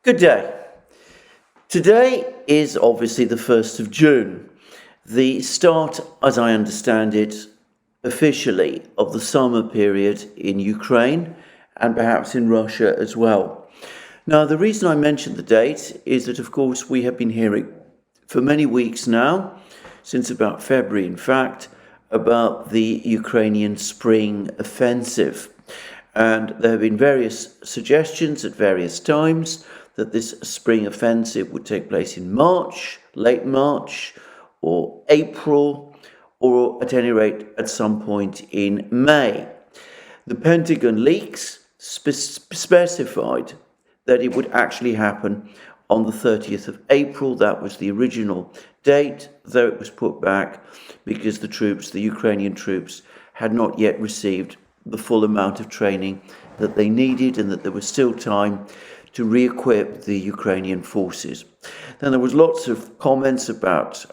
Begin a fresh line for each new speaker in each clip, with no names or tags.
Good day. Today is obviously the 1st of June, the start, as I understand it, officially of the summer period in Ukraine and perhaps in Russia as well. Now, the reason I mention the date is that, of course, we have been hearing for many weeks now, since about February, in fact, about the Ukrainian spring offensive. And there have been various suggestions at various times that this spring offensive would take place in March, late March, or April, or at any rate at some point in May. The Pentagon leaks specified that it would actually happen on the 30th of April. That was the original date, though it was put back because the Ukrainian troops, had not yet received the full amount of training that they needed, and that there was still time to re-equip the Ukrainian forces. Then there was lots of comments about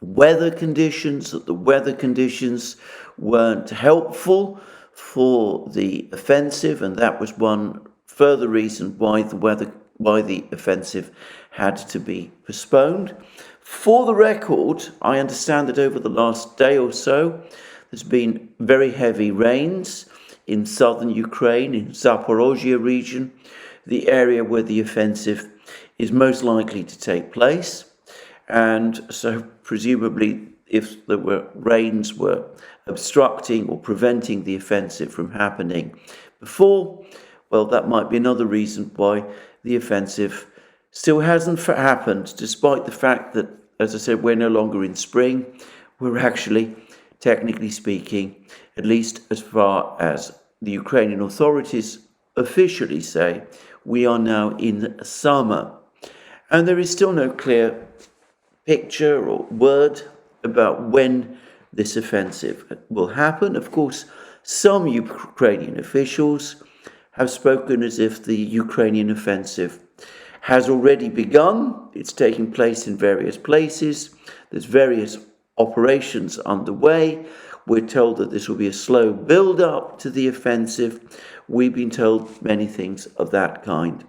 weather conditions, that the weather conditions weren't helpful for the offensive, and that was one further reason why the offensive had to be postponed. For the record, I understand that over the last day or so, there's been very heavy rains in southern Ukraine, in Zaporozhye region, the area where the offensive is most likely to take place. And so presumably, if rains were obstructing or preventing the offensive from happening before, well, that might be another reason why the offensive still hasn't happened, despite the fact that, as I said, we're no longer in spring. We're actually, technically speaking, at least as far as the Ukrainian authorities officially say, we are now in summer. And there is still no clear picture or word about when this offensive will happen. Of course, some Ukrainian officials have spoken as if the Ukrainian offensive has already begun. It's taking place in various places. There's various operations underway. We're told that this will be a slow build-up to the offensive. We've been told many things of that kind.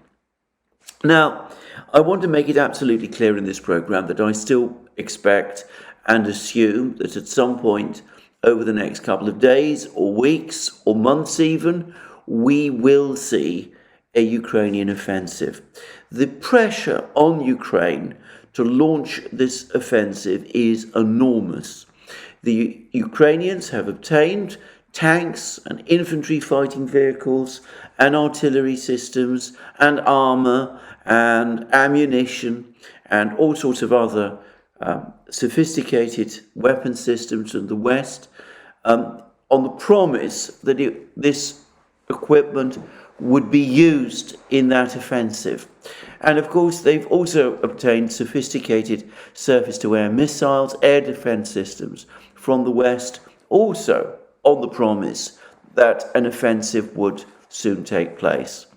Now, I want to make it absolutely clear in this program that I still expect and assume that at some point over the next couple of days or weeks or months even, we will see a Ukrainian offensive. The pressure on Ukraine to launch this offensive is enormous. The Ukrainians have obtained tanks and infantry fighting vehicles and artillery systems and armor and ammunition and all sorts of other sophisticated weapon systems from the West, on the promise that this equipment would be used in that offensive. And of course, they've also obtained sophisticated surface-to-air missiles, air defense systems from the West, also on the promise that an offensive would soon take place.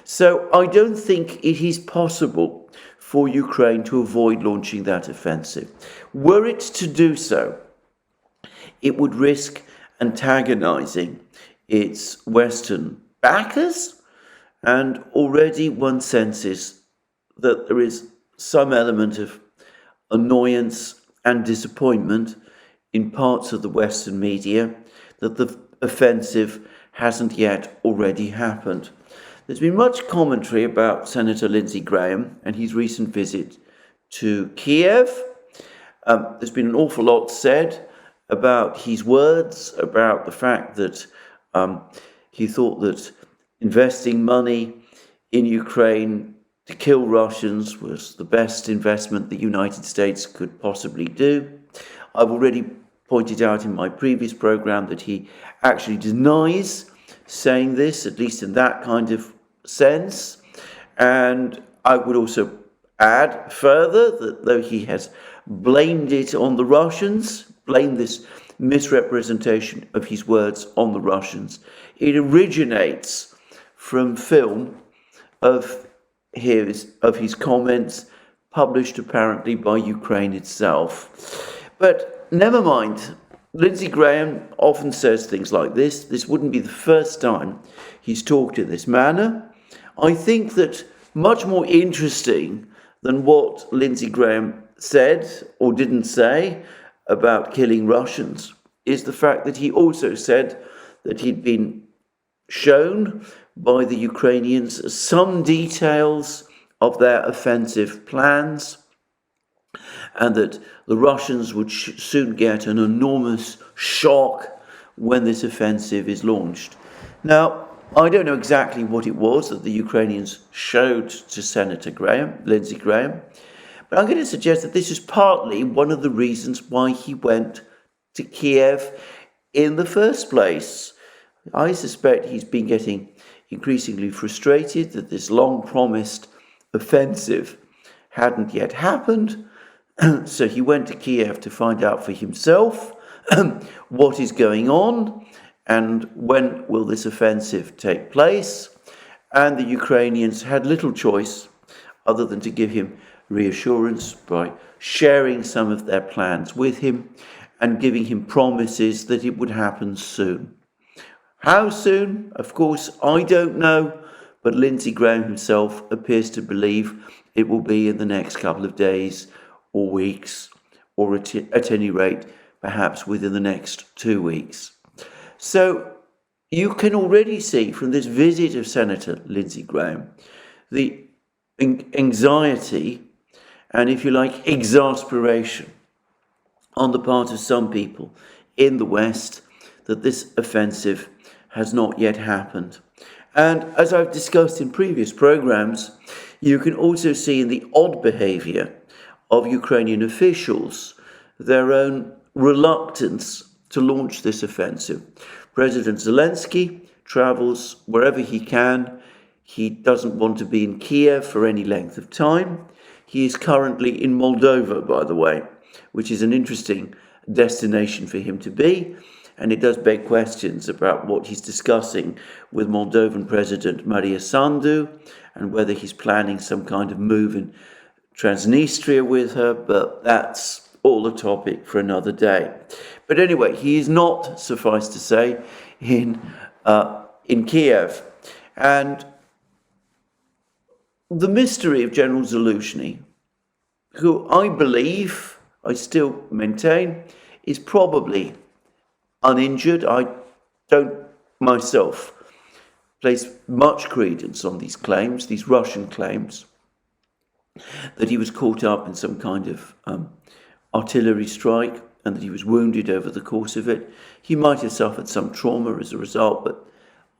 So I don't think it is possible for Ukraine to avoid launching that offensive. Were it to do so, it would risk antagonizing its Western backers, and already one senses that there is some element of annoyance and disappointment in parts of the Western media that the offensive hasn't yet already happened. There's been much commentary about Senator Lindsey Graham and his recent visit to Kiev. There's been an awful lot said about his words, about the fact that he thought that investing money in Ukraine to kill Russians was the best investment the United States could possibly do. I've already pointed out in my previous program that he actually denies saying this, at least in that kind of sense. And I would also add further that though he has blamed it on the Russians, blamed this misrepresentation of his words on the Russians, it originates from film of his comments published apparently by Ukraine itself. But never mind, Lindsey Graham often says things like this. This wouldn't be the first time he's talked in this manner. I think that much more interesting than what Lindsey Graham said or didn't say about killing Russians is the fact that he also said that he'd been shown by the Ukrainians some details of their offensive plans, and that the Russians would soon get an enormous shock when this offensive is launched. Now, I don't know exactly what it was that the Ukrainians showed to Senator Graham, Lindsey Graham, but I'm going to suggest that this is partly one of the reasons why he went to Kiev in the first place. I suspect he's been getting increasingly frustrated that this long-promised offensive hadn't yet happened, so he went to Kiev to find out for himself what is going on and when will this offensive take place. And the Ukrainians had little choice other than to give him reassurance by sharing some of their plans with him and giving him promises that it would happen soon. How soon? Of course, I don't know, but Lindsey Graham himself appears to believe it will be in the next couple of days or weeks, or at any rate, perhaps within the next 2 weeks. So you can already see from this visit of Senator Lindsey Graham the anxiety and, if you like, exasperation on the part of some people in the West that this offensive has not yet happened. And as I've discussed in previous programs, you can also see in the odd behavior of Ukrainian officials their own reluctance to launch this offensive. President Zelensky travels wherever he can. He doesn't want to be in Kiev for any length of time. He is currently in Moldova, by the way, which is an interesting destination for him to be. And it does beg questions about what he's discussing with Moldovan President Maria Sandu and whether he's planning some kind of move in Transnistria with her, but that's all a topic for another day. But anyway, he is not, suffice to say, in Kiev. And the mystery of General Zaluzhny, who I still maintain, is probably uninjured. I don't myself place much credence on these claims, these Russian claims, that he was caught up in some kind of artillery strike and that he was wounded over the course of it. He might have suffered some trauma as a result, but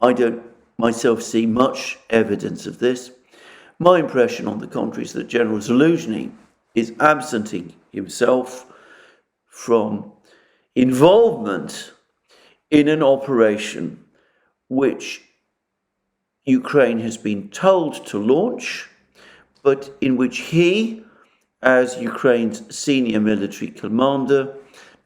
I don't myself see much evidence of this. My impression, on the contrary, is that General Zaluzhny is absenting himself from involvement in an operation which Ukraine has been told to launch, but in which he, as Ukraine's senior military commander,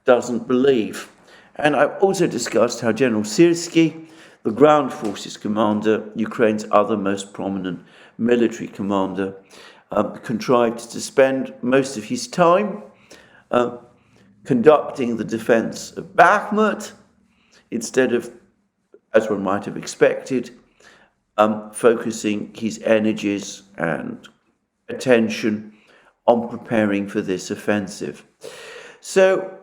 doesn't believe. And I've also discussed how General Syrskyi, the ground forces commander, Ukraine's other most prominent military commander, contrived to spend most of his time conducting the defense of Bakhmut instead of, as one might have expected, focusing his energies and attention on preparing for this offensive. So,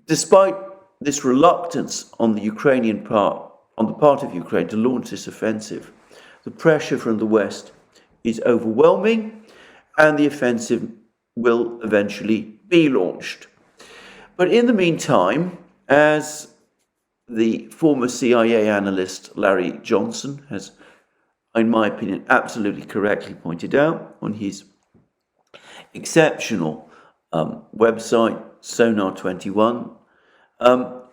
despite this reluctance on the Ukrainian part, on the part of Ukraine to launch this offensive, the pressure from the West is overwhelming, and the offensive will eventually be launched. But in the meantime, as the former CIA analyst Larry Johnson has, in my opinion, absolutely correctly pointed out on his exceptional website, Sonar 21, the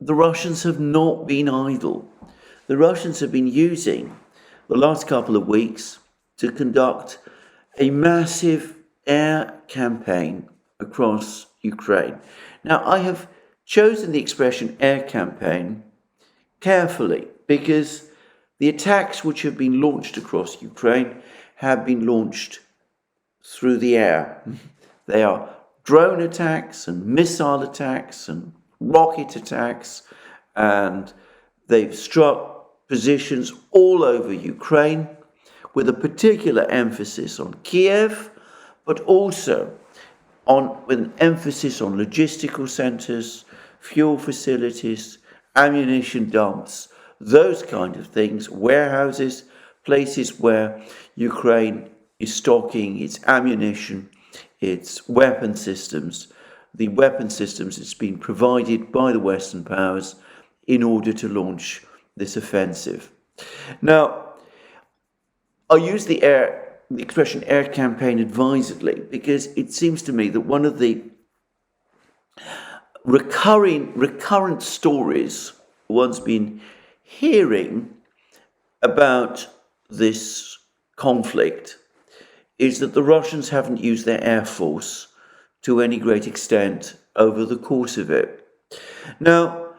Russians have not been idle. The Russians have been using the last couple of weeks to conduct a massive air campaign across Ukraine. Now, I have chosen the expression air campaign carefully because the attacks which have been launched across Ukraine have been launched through the air. They are drone attacks and missile attacks and rocket attacks, and they've struck positions all over Ukraine, with a particular emphasis on Kiev, but also with an emphasis on logistical centres, fuel facilities, ammunition dumps, those kind of things, warehouses, places where Ukraine is stocking its ammunition, its weapon systems, the weapon systems that's been provided by the Western powers in order to launch this offensive. Now, I use the expression air campaign advisedly because it seems to me that one of the recurrent stories one's been hearing about this conflict is that the Russians haven't used their air force to any great extent over the course of it. Now,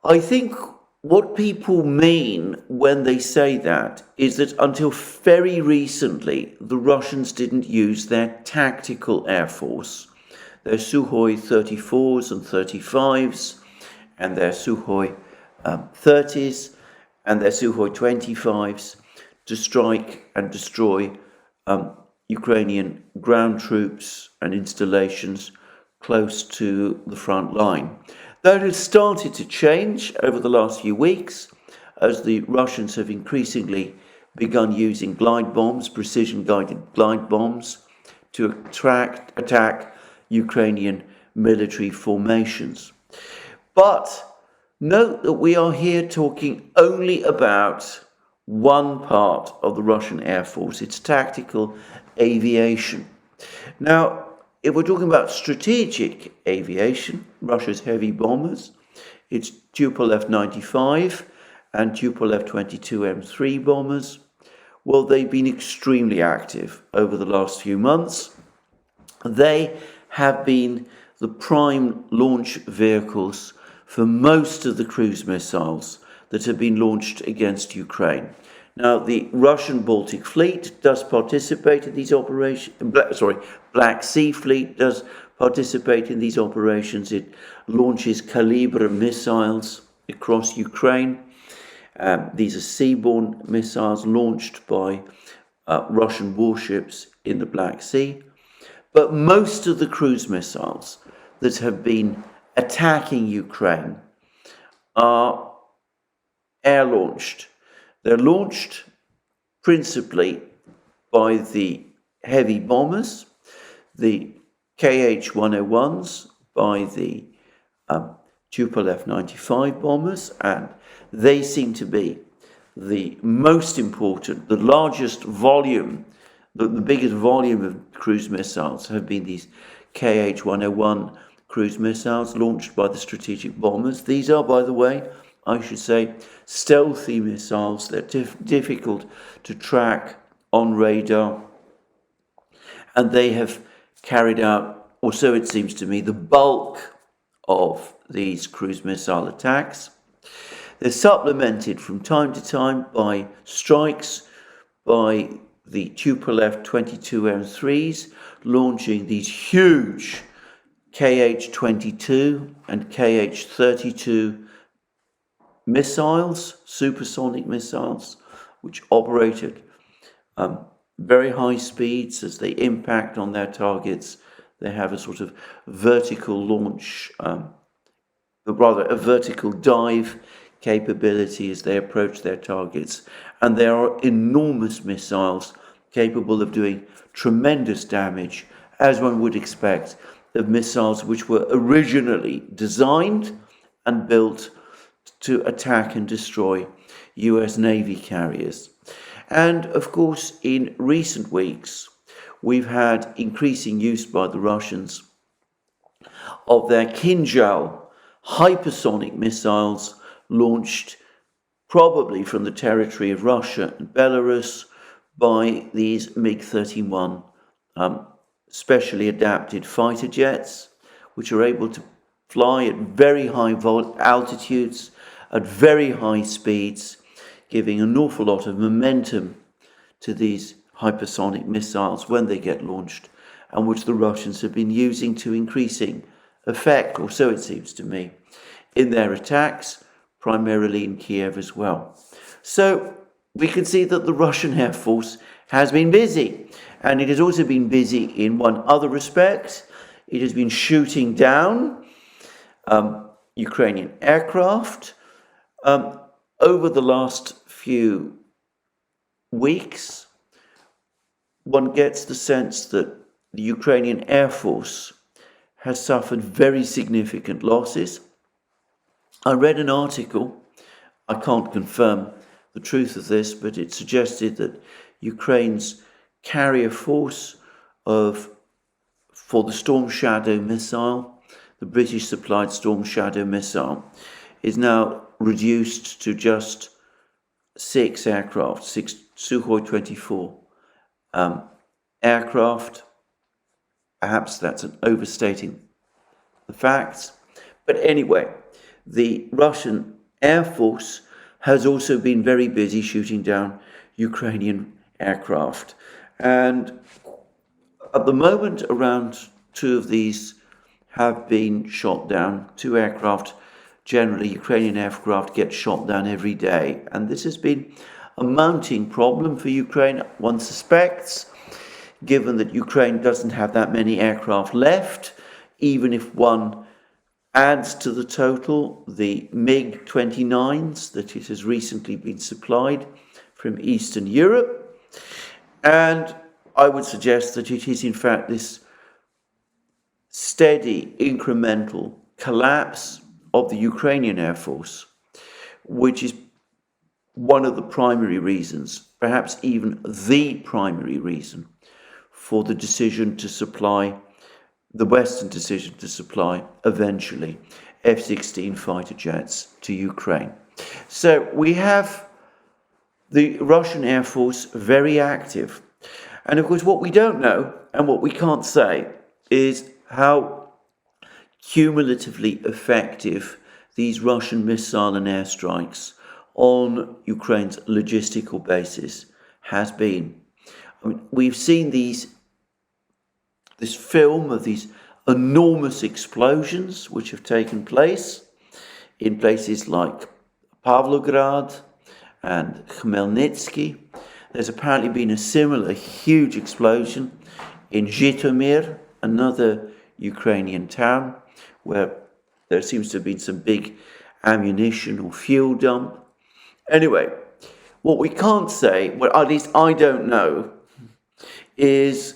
I think what people mean when they say that is that until very recently, the Russians didn't use their tactical air force, their Sukhoi 34s and 35s, and their Sukhoi 30s, and their Sukhoi 25s to strike and destroy Ukrainian ground troops and installations close to the front line. That has started to change over the last few weeks as the Russians have increasingly begun using glide bombs, precision-guided glide bombs, to attack Ukrainian military formations. But note that we are here talking only about one part of the Russian Air Force, its tactical aviation. Now, if we're talking about strategic aviation, Russia's heavy bombers, its Tupolev 95 and Tupolev 22M3 bombers, well, they've been extremely active over the last few months. They have been the prime launch vehicles for most of the cruise missiles that have been launched against Ukraine. Now, the Russian Baltic Fleet does participate in these operations. Black Sea Fleet does participate in these operations. It launches Kalibr missiles across Ukraine. These are seaborne missiles launched by Russian warships in the Black Sea. But most of the cruise missiles that have been attacking Ukraine are air-launched. They're launched principally by the heavy bombers, the KH-101s, by the Tupolev 95 bombers, and they seem to be the most important, the largest volume, the biggest volume of cruise missiles have been these KH-101 cruise missiles launched by the strategic bombers. These are, by the way, I should say, stealthy missiles. They're difficult to track on radar. And they have carried out, or so it seems to me, the bulk of these cruise missile attacks. They're supplemented from time to time by strikes by the Tupolev 22M3s, launching these huge KH-22 and KH-32 missiles, supersonic missiles, which operate at very high speeds as they impact on their targets. They have a sort of vertical launch, rather a vertical dive capability as they approach their targets. And there are enormous missiles capable of doing tremendous damage, as one would expect of missiles which were originally designed and built to attack and destroy US Navy carriers. And of course, in recent weeks, we've had increasing use by the Russians of their Kinjal hypersonic missiles launched probably from the territory of Russia and Belarus by these MiG-31 specially adapted fighter jets, which are able to fly at very high altitudes, at very high speeds, giving an awful lot of momentum to these hypersonic missiles when they get launched, and which the Russians have been using to increasing effect, or so it seems to me, in their attacks, primarily in Kiev as well. So we can see that the Russian Air Force has been busy. And it has also been busy in one other respect. It has been shooting down Ukrainian aircraft. Over the last few weeks, one gets the sense that the Ukrainian Air Force has suffered very significant losses. I read an article, I can't confirm the truth of this, but it suggested that Ukraine's carrier force for the Storm Shadow missile, the British supplied Storm Shadow missile, is now reduced to just 6 aircraft, 6 Sukhoi 24 aircraft. Perhaps that's an overstating the facts. But anyway, the Russian Air Force has also been very busy shooting down Ukrainian aircraft. And at the moment, around 2 of these have been shot down. 2 aircraft, generally Ukrainian aircraft, get shot down every day. And this has been a mounting problem for Ukraine, one suspects, given that Ukraine doesn't have that many aircraft left. Even if one adds to the total the MiG-29s that it has recently been supplied from Eastern Europe. And I would suggest that it is in fact this steady incremental collapse of the Ukrainian Air Force, which is one of the primary reasons, perhaps even the primary reason, for the decision to supply, the Western decision to supply, eventually, F-16 fighter jets to Ukraine. So we have the Russian Air Force very active. And of course, what we don't know and what we can't say is how cumulatively effective these Russian missile and airstrikes on Ukraine's logistical bases has been. I mean, we've seen this film of these enormous explosions which have taken place in places like Pavlograd and Khmelnytsky. There's apparently been a similar huge explosion in Zhytomyr, another Ukrainian town, where there seems to have been some big ammunition or fuel dump. Anyway, what we can't say, well, at least I don't know, is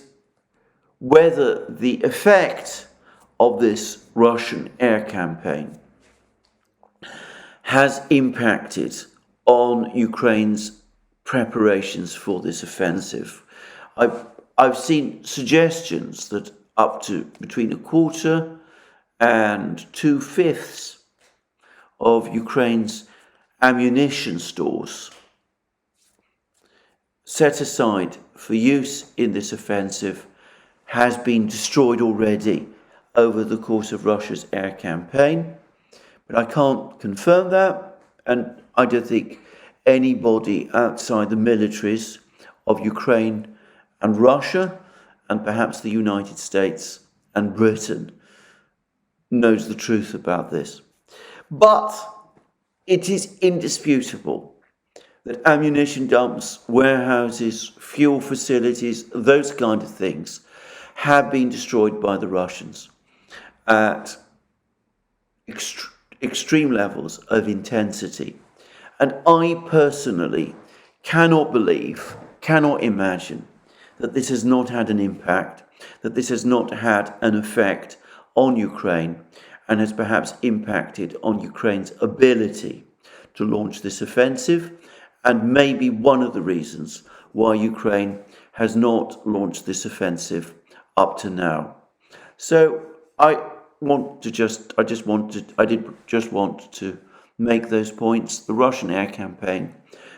whether the effect of this Russian air campaign has impacted on Ukraine's preparations for this offensive. I've seen suggestions that up to between 1/4 and 2/5 of Ukraine's ammunition stores set aside for use in this offensive has been destroyed already over the course of Russia's air campaign. But I can't confirm that, and I don't think anybody outside the militaries of Ukraine and Russia, and perhaps the United States and Britain, knows the truth about this. But it is indisputable that ammunition dumps, warehouses, fuel facilities, those kind of things have been destroyed by the Russians at extreme levels of intensity. And I personally cannot imagine that this has not had an impact, that this has not had an effect on Ukraine, and has perhaps impacted on Ukraine's ability to launch this offensive, and maybe one of the reasons why Ukraine has not launched this offensive up to now. So I did just want to make those points. The Russian air campaign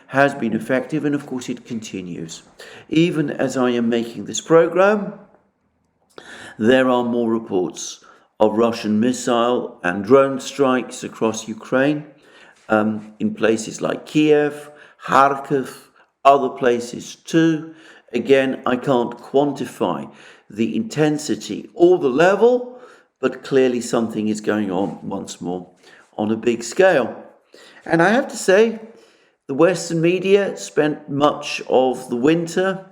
has been effective, and of course it continues. Even as I am making this program, there are more reports of Russian missile and drone strikes across Ukraine, in places like Kiev, Kharkiv, other places too. Again, I can't quantify the intensity or the level, but clearly something is going on once more on a big scale. And I have to say, The Western media spent much of the winter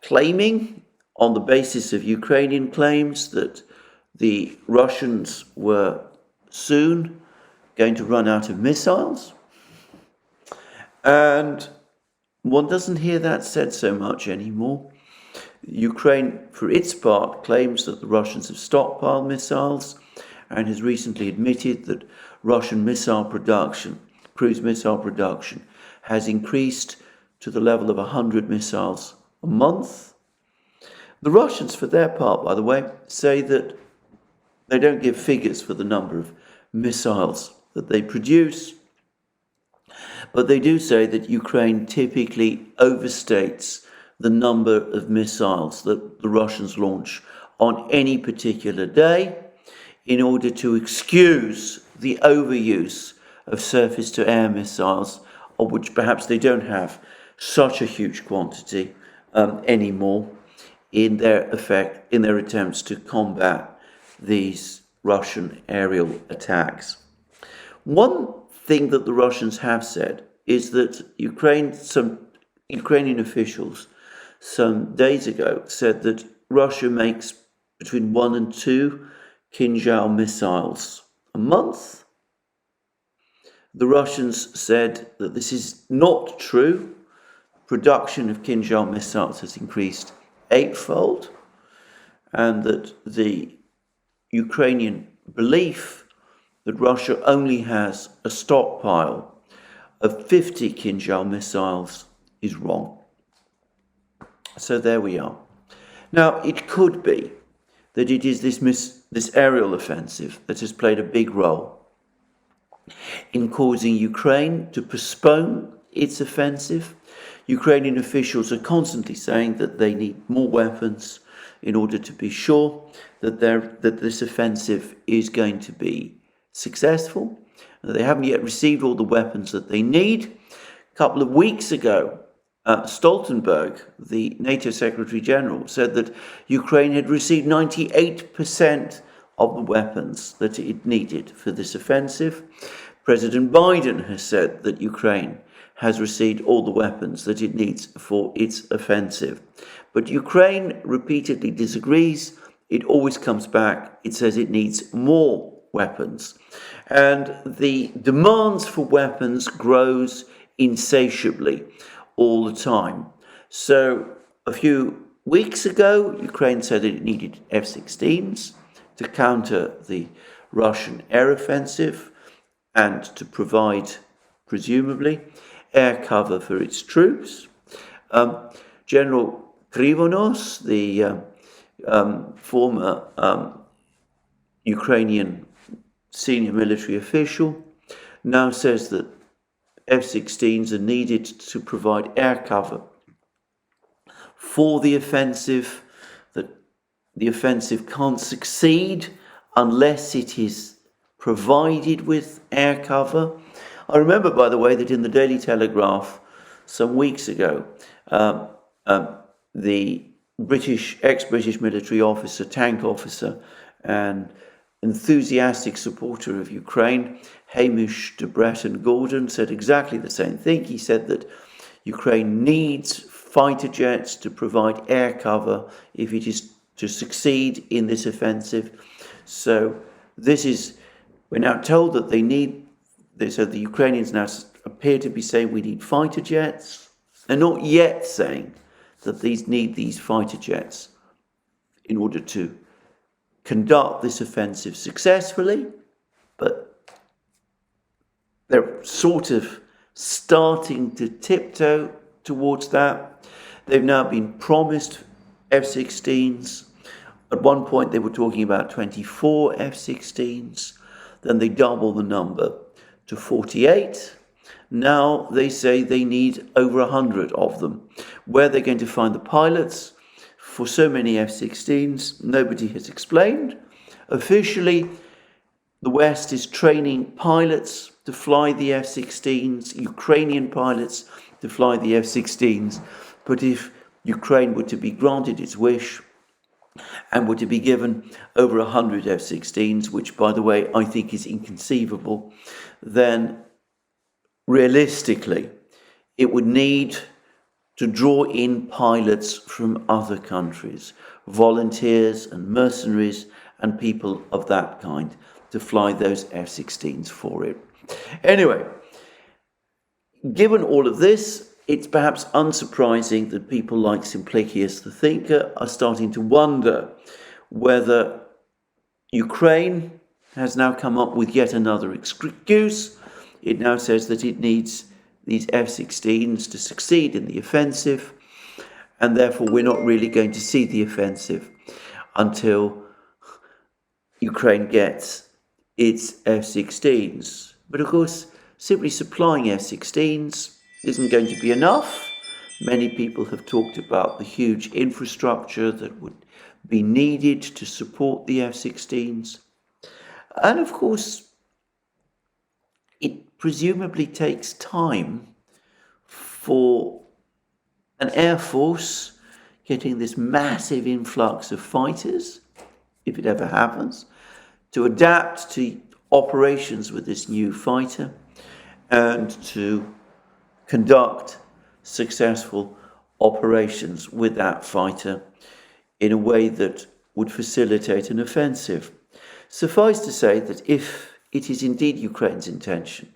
claiming, on the basis of Ukrainian claims, that the Russians were soon going to run out of missiles. And one doesn't hear that said so much anymore. Ukraine, for its part, claims that the Russians have stockpiled missiles and has recently admitted that Russian missile production, cruise missile production, has increased to the level of 100 missiles a month. The Russians, for their part, by the way, say that they don't give figures for the number of missiles that they produce, but they do say that Ukraine typically overstates the number of missiles that the Russians launch on any particular day in order to excuse the overuse of surface-to-air missiles, of which perhaps they don't have such a huge quantity anymore in their attempts to combat these Russian aerial attacks. One thing that the Russians have said is that some Ukrainian officials some days ago said that Russia makes between 1 and 2 Kinzhal missiles a month. The Russians said that this is not true. Production of Kinzhal missiles has increased 8-fold, and that the Ukrainian belief that Russia only has a stockpile of 50 Kinzhal missiles is wrong. So there we are. Now, it could be that it is this aerial offensive that has played a big role in causing Ukraine to postpone its offensive. Ukrainian officials are constantly saying that they need more weapons in order to be sure that this offensive is going to be successful. They haven't yet received all the weapons that they need. A couple of weeks ago, Stoltenberg, the NATO Secretary General, said that Ukraine had received 98% of the weapons that it needed for this offensive. President Biden has said that Ukraine has received all the weapons that it needs for its offensive. But Ukraine repeatedly disagrees. It always comes back. It says it needs more weapons. And the demands for weapons grows insatiably all the time. So a few weeks ago, Ukraine said that it needed F-16s to counter the Russian air offensive and to provide, presumably, air cover for its troops. General Krivonos, the former Ukrainian senior military official, now says that F-16s are needed to provide air cover for the offensive, that the offensive can't succeed unless it is provided with air cover. I remember, by the way, that in the Daily Telegraph some weeks ago, the ex-British military officer, tank officer, and enthusiastic supporter of Ukraine, Hamish de Bretton Gordon, said exactly the same thing. He said that Ukraine needs fighter jets to provide air cover if it is to succeed in this offensive. So we're now told that so the Ukrainians now appear to be saying we need fighter jets. They're not yet saying that need these fighter jets in order to conduct this offensive successfully, but they're sort of starting to tiptoe towards that. They've now been promised F-16s. At one point they were talking about 24 F-16s, then they double the number to 48. Now they say they need over 100 of them. Where they're going to find the pilots for so many F-16s, nobody has explained. Officially, the West is training pilots to fly the F-16s, Ukrainian pilots to fly the F-16s. But if Ukraine were to be granted its wish and were to be given over 100 F-16s, which, by the way, I think is inconceivable, then realistically, it would need to draw in pilots from other countries, volunteers and mercenaries and people of that kind to fly those F-16s for it. Anyway, given all of this, it's perhaps unsurprising that people like Simplicius the Thinker are starting to wonder whether Ukraine has now come up with yet another excuse. It now says that it needs these F-16s to succeed in the offensive, and therefore we're not really going to see the offensive until Ukraine gets its F-16s. But of course, simply supplying F-16s isn't going to be enough. Many people have talked about the huge infrastructure that would be needed to support the F-16s. And of course, it presumably takes time for an air force getting this massive influx of fighters, if it ever happens, to adapt to operations with this new fighter and to conduct successful operations with that fighter in a way that would facilitate an offensive. Suffice to say that if it is indeed Ukraine's intention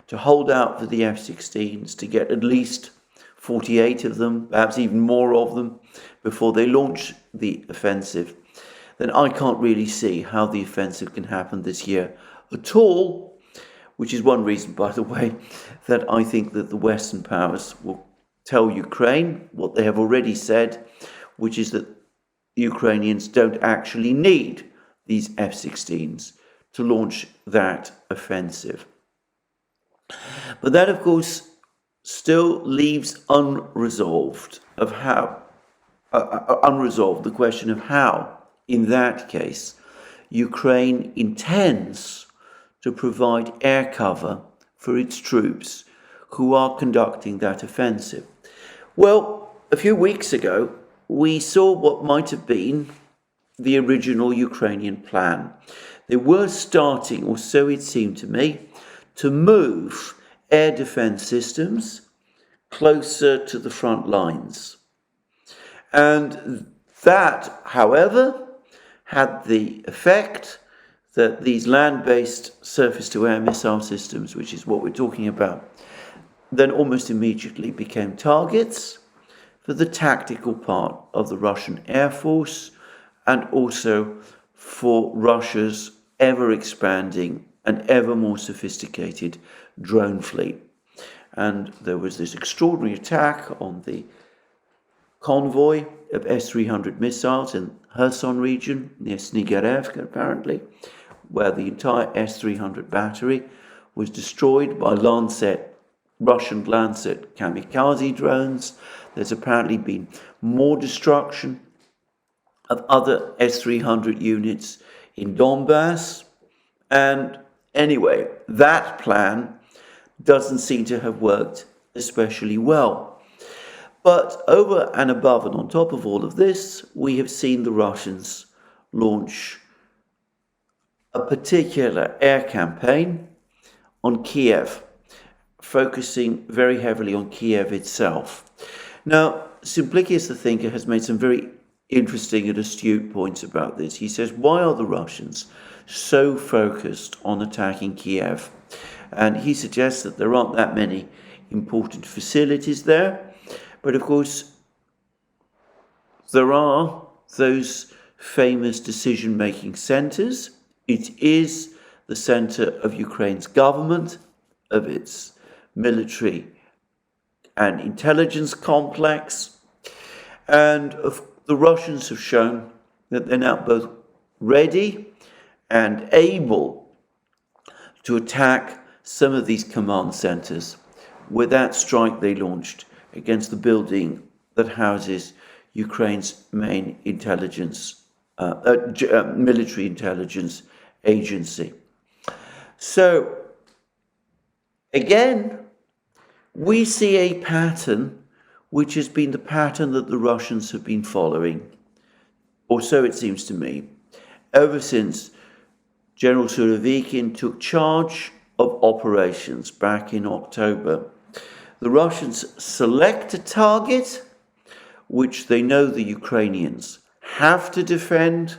to hold out for the F-16s, to get at least 48 of them, perhaps even more of them, before they launch the offensive, then I can't really see how the offensive can happen this year at all, which is one reason, by the way, that I think that the Western powers will tell Ukraine what they have already said, which is that the Ukrainians don't actually need these F-16s to launch that offensive. But that, of course, still leaves unresolved the question of how, in that case, Ukraine intends to provide air cover for its troops who are conducting that offensive. Well, a few weeks ago, we saw what might have been the original Ukrainian plan. They were starting, or so it seemed to me, to move air defense systems closer to the front lines. And that, however, had the effect that these land-based surface-to-air missile systems, which is what we're talking about, then almost immediately became targets for the tactical part of the Russian Air Force and also for Russia's ever-expanding and ever more sophisticated drone fleet. And there was this extraordinary attack on the convoy of S-300 missiles in Kherson region, near Snigarevka apparently, where the entire S-300 battery was destroyed by Russian Lancet kamikaze drones. There's apparently been more destruction of other S-300 units in Donbass. And anyway, that plan doesn't seem to have worked especially well. But over and above and on top of all of this, we have seen the Russians launch a particular air campaign on Kiev, focusing very heavily on Kiev itself. Now, Simplicius the Thinker has made some very interesting and astute points about this. He says, why are the Russians so focused on attacking Kiev? And he suggests that there aren't that many important facilities there. But of course, there are those famous decision-making centers. It is the center of Ukraine's government, of its military and intelligence complex. And the Russians have shown that they're now both ready and able to attack some of these command centers with that strike they launched against the building that houses Ukraine's main military intelligence agency. So, again, we see a pattern which has been the pattern that the Russians have been following, or so it seems to me, ever since General Surovikin took charge of operations back in October. The Russians select a target which they know the Ukrainians have to defend,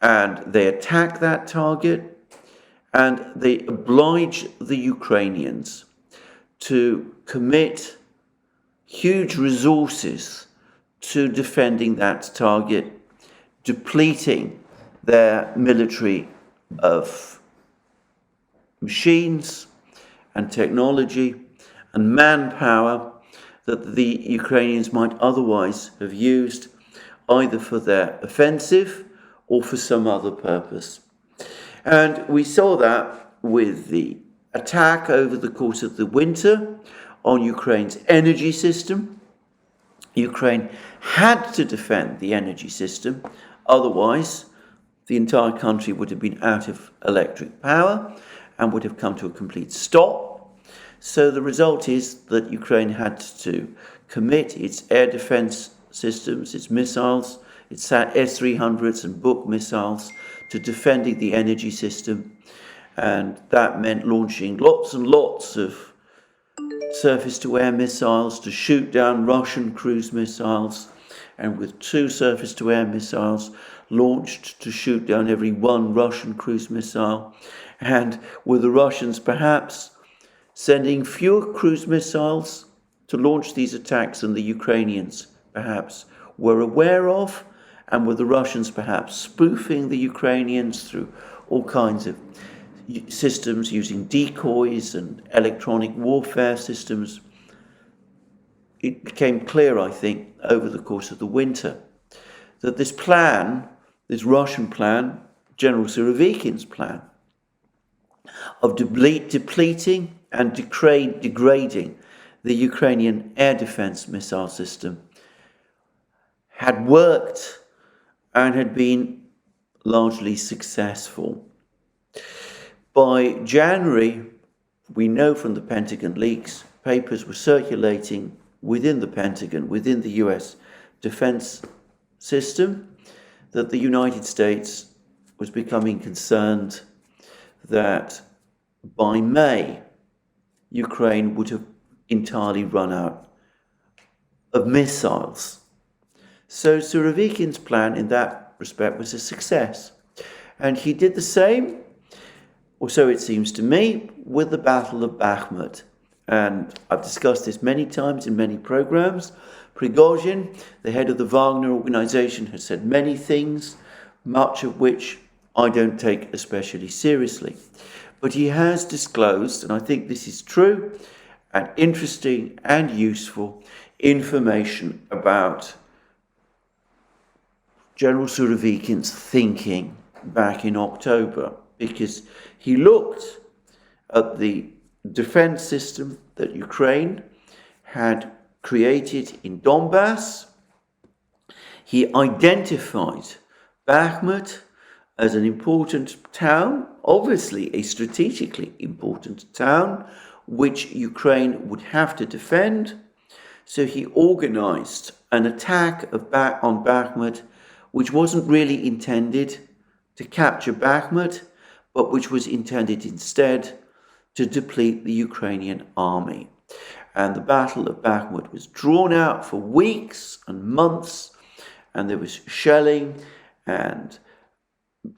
and they attack that target, and they oblige the Ukrainians to commit huge resources to defending that target, depleting their military of machines and technology and manpower that the Ukrainians might otherwise have used either for their offensive or for some other purpose. And we saw that with the attack over the course of the winter on Ukraine's energy system. Ukraine had to defend the energy system, otherwise the entire country would have been out of electric power and would have come to a complete stop. So the result is that Ukraine had to commit its air defense systems, its missiles, its S-300s and Buk missiles to defending the energy system. And that meant launching lots and lots of surface-to-air missiles to shoot down Russian cruise missiles, and with 2 surface-to-air missiles launched to shoot down every 1 Russian cruise missile, and with the Russians perhaps sending fewer cruise missiles to launch these attacks than the Ukrainians perhaps were aware of, and with the Russians perhaps spoofing the Ukrainians through all kinds of systems using decoys and electronic warfare systems. It became clear, I think, over the course of the winter, that this plan, this Russian plan, General Surovikin's plan, of depleting and degrading the Ukrainian air defense missile system had worked and had been largely successful. By January, we know from the Pentagon leaks, papers were circulating within the Pentagon, within the US defense system, that the United States was becoming concerned that by May, Ukraine would have entirely run out of missiles. So Surovikin's plan in that respect was a success. And he did the same, or so it seems to me, with the Battle of Bakhmut. And I've discussed this many times in many programs. Prigozhin, the head of the Wagner organization, has said many things, much of which I don't take especially seriously. But he has disclosed, and I think this is true, and interesting and useful information about General Surovikin's thinking back in October, because he looked at the defense system that Ukraine had created in Donbass. He identified Bakhmut as an important town, obviously a strategically important town, which Ukraine would have to defend. So he organized an attack on Bakhmut, which wasn't really intended to capture Bakhmut, but which was intended instead to deplete the Ukrainian army. And the Battle of Bakhmut was drawn out for weeks and months, and there was shelling, and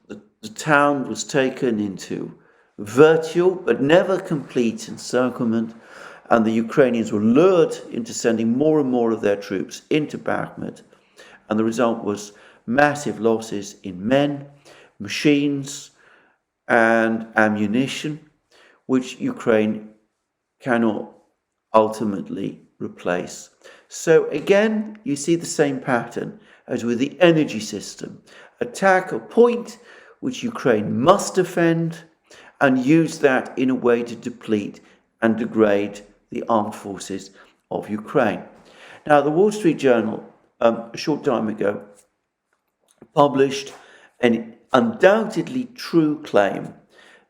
the town was taken into virtual but never complete encirclement, and the Ukrainians were lured into sending more and more of their troops into Bakhmut, and the result was massive losses in men, machines, and ammunition, which Ukraine cannot ultimately replace. So again, you see the same pattern as with the energy system. Attack a point which Ukraine must defend and use that in a way to deplete and degrade the armed forces of Ukraine. Now, the Wall Street Journal, a short time ago, published an undoubtedly true claim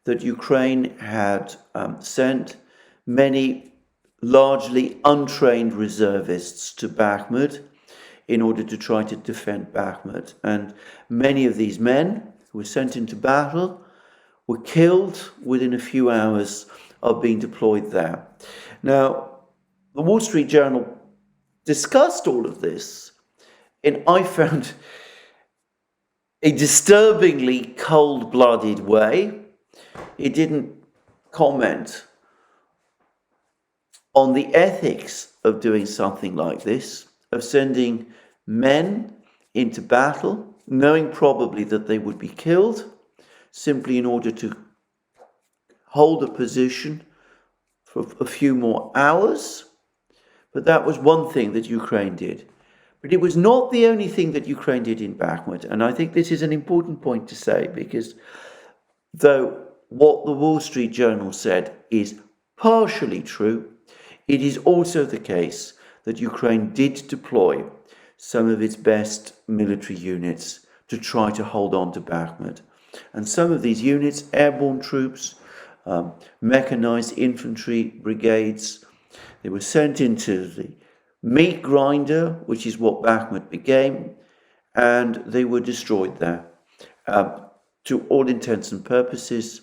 that Ukraine had sent many largely untrained reservists to Bakhmut in order to try to defend Bakhmut. And many of these men who were sent into battle were killed within a few hours of being deployed there. Now, the Wall Street Journal discussed all of this in, I found, a disturbingly cold-blooded way. It didn't comment on the ethics of doing something like this, of sending men into battle, knowing probably that they would be killed, simply in order to hold a position for a few more hours. But that was one thing that Ukraine did. But it was not the only thing that Ukraine did in Bakhmut. And I think this is an important point to say, because though what the Wall Street Journal said is partially true, it is also the case that Ukraine did deploy some of its best military units to try to hold on to Bakhmut. And some of these units, airborne troops, mechanized infantry brigades, they were sent into the meat grinder, which is what Bakhmut became, and they were destroyed there. To all intents and purposes,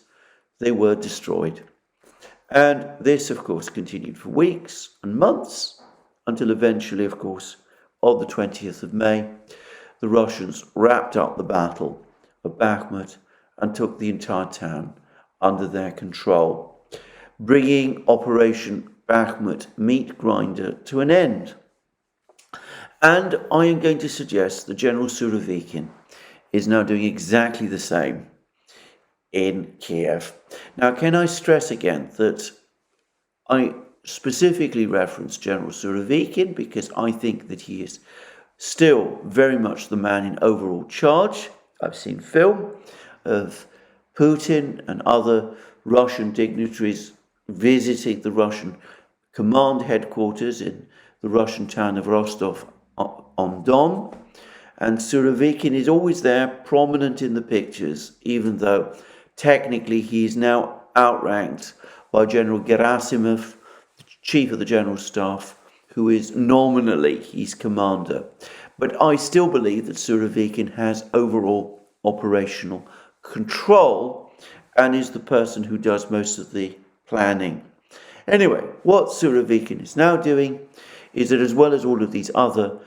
they were destroyed. And this, of course, continued for weeks and months, until eventually, of course, on the 20th of May, the Russians wrapped up the battle of Bakhmut and took the entire town under their control, bringing Operation Bakhmut Meat Grinder to an end. And I am going to suggest that General Surovikin is now doing exactly the same in Kiev. Now, can I stress again that I specifically reference General Surovikin because I think that he is still very much the man in overall charge. I've seen film of Putin and other Russian dignitaries visiting the Russian command headquarters in the Russian town of Rostov-on-Don, and Surovikin is always there, prominent in the pictures, even though technically he is now outranked by General Gerasimov, the chief of the general staff, who is nominally his commander. But I still believe that Surovikin has overall operational control and is the person who does most of the planning. Anyway, what Surovikin is now doing is that, as well as all of these other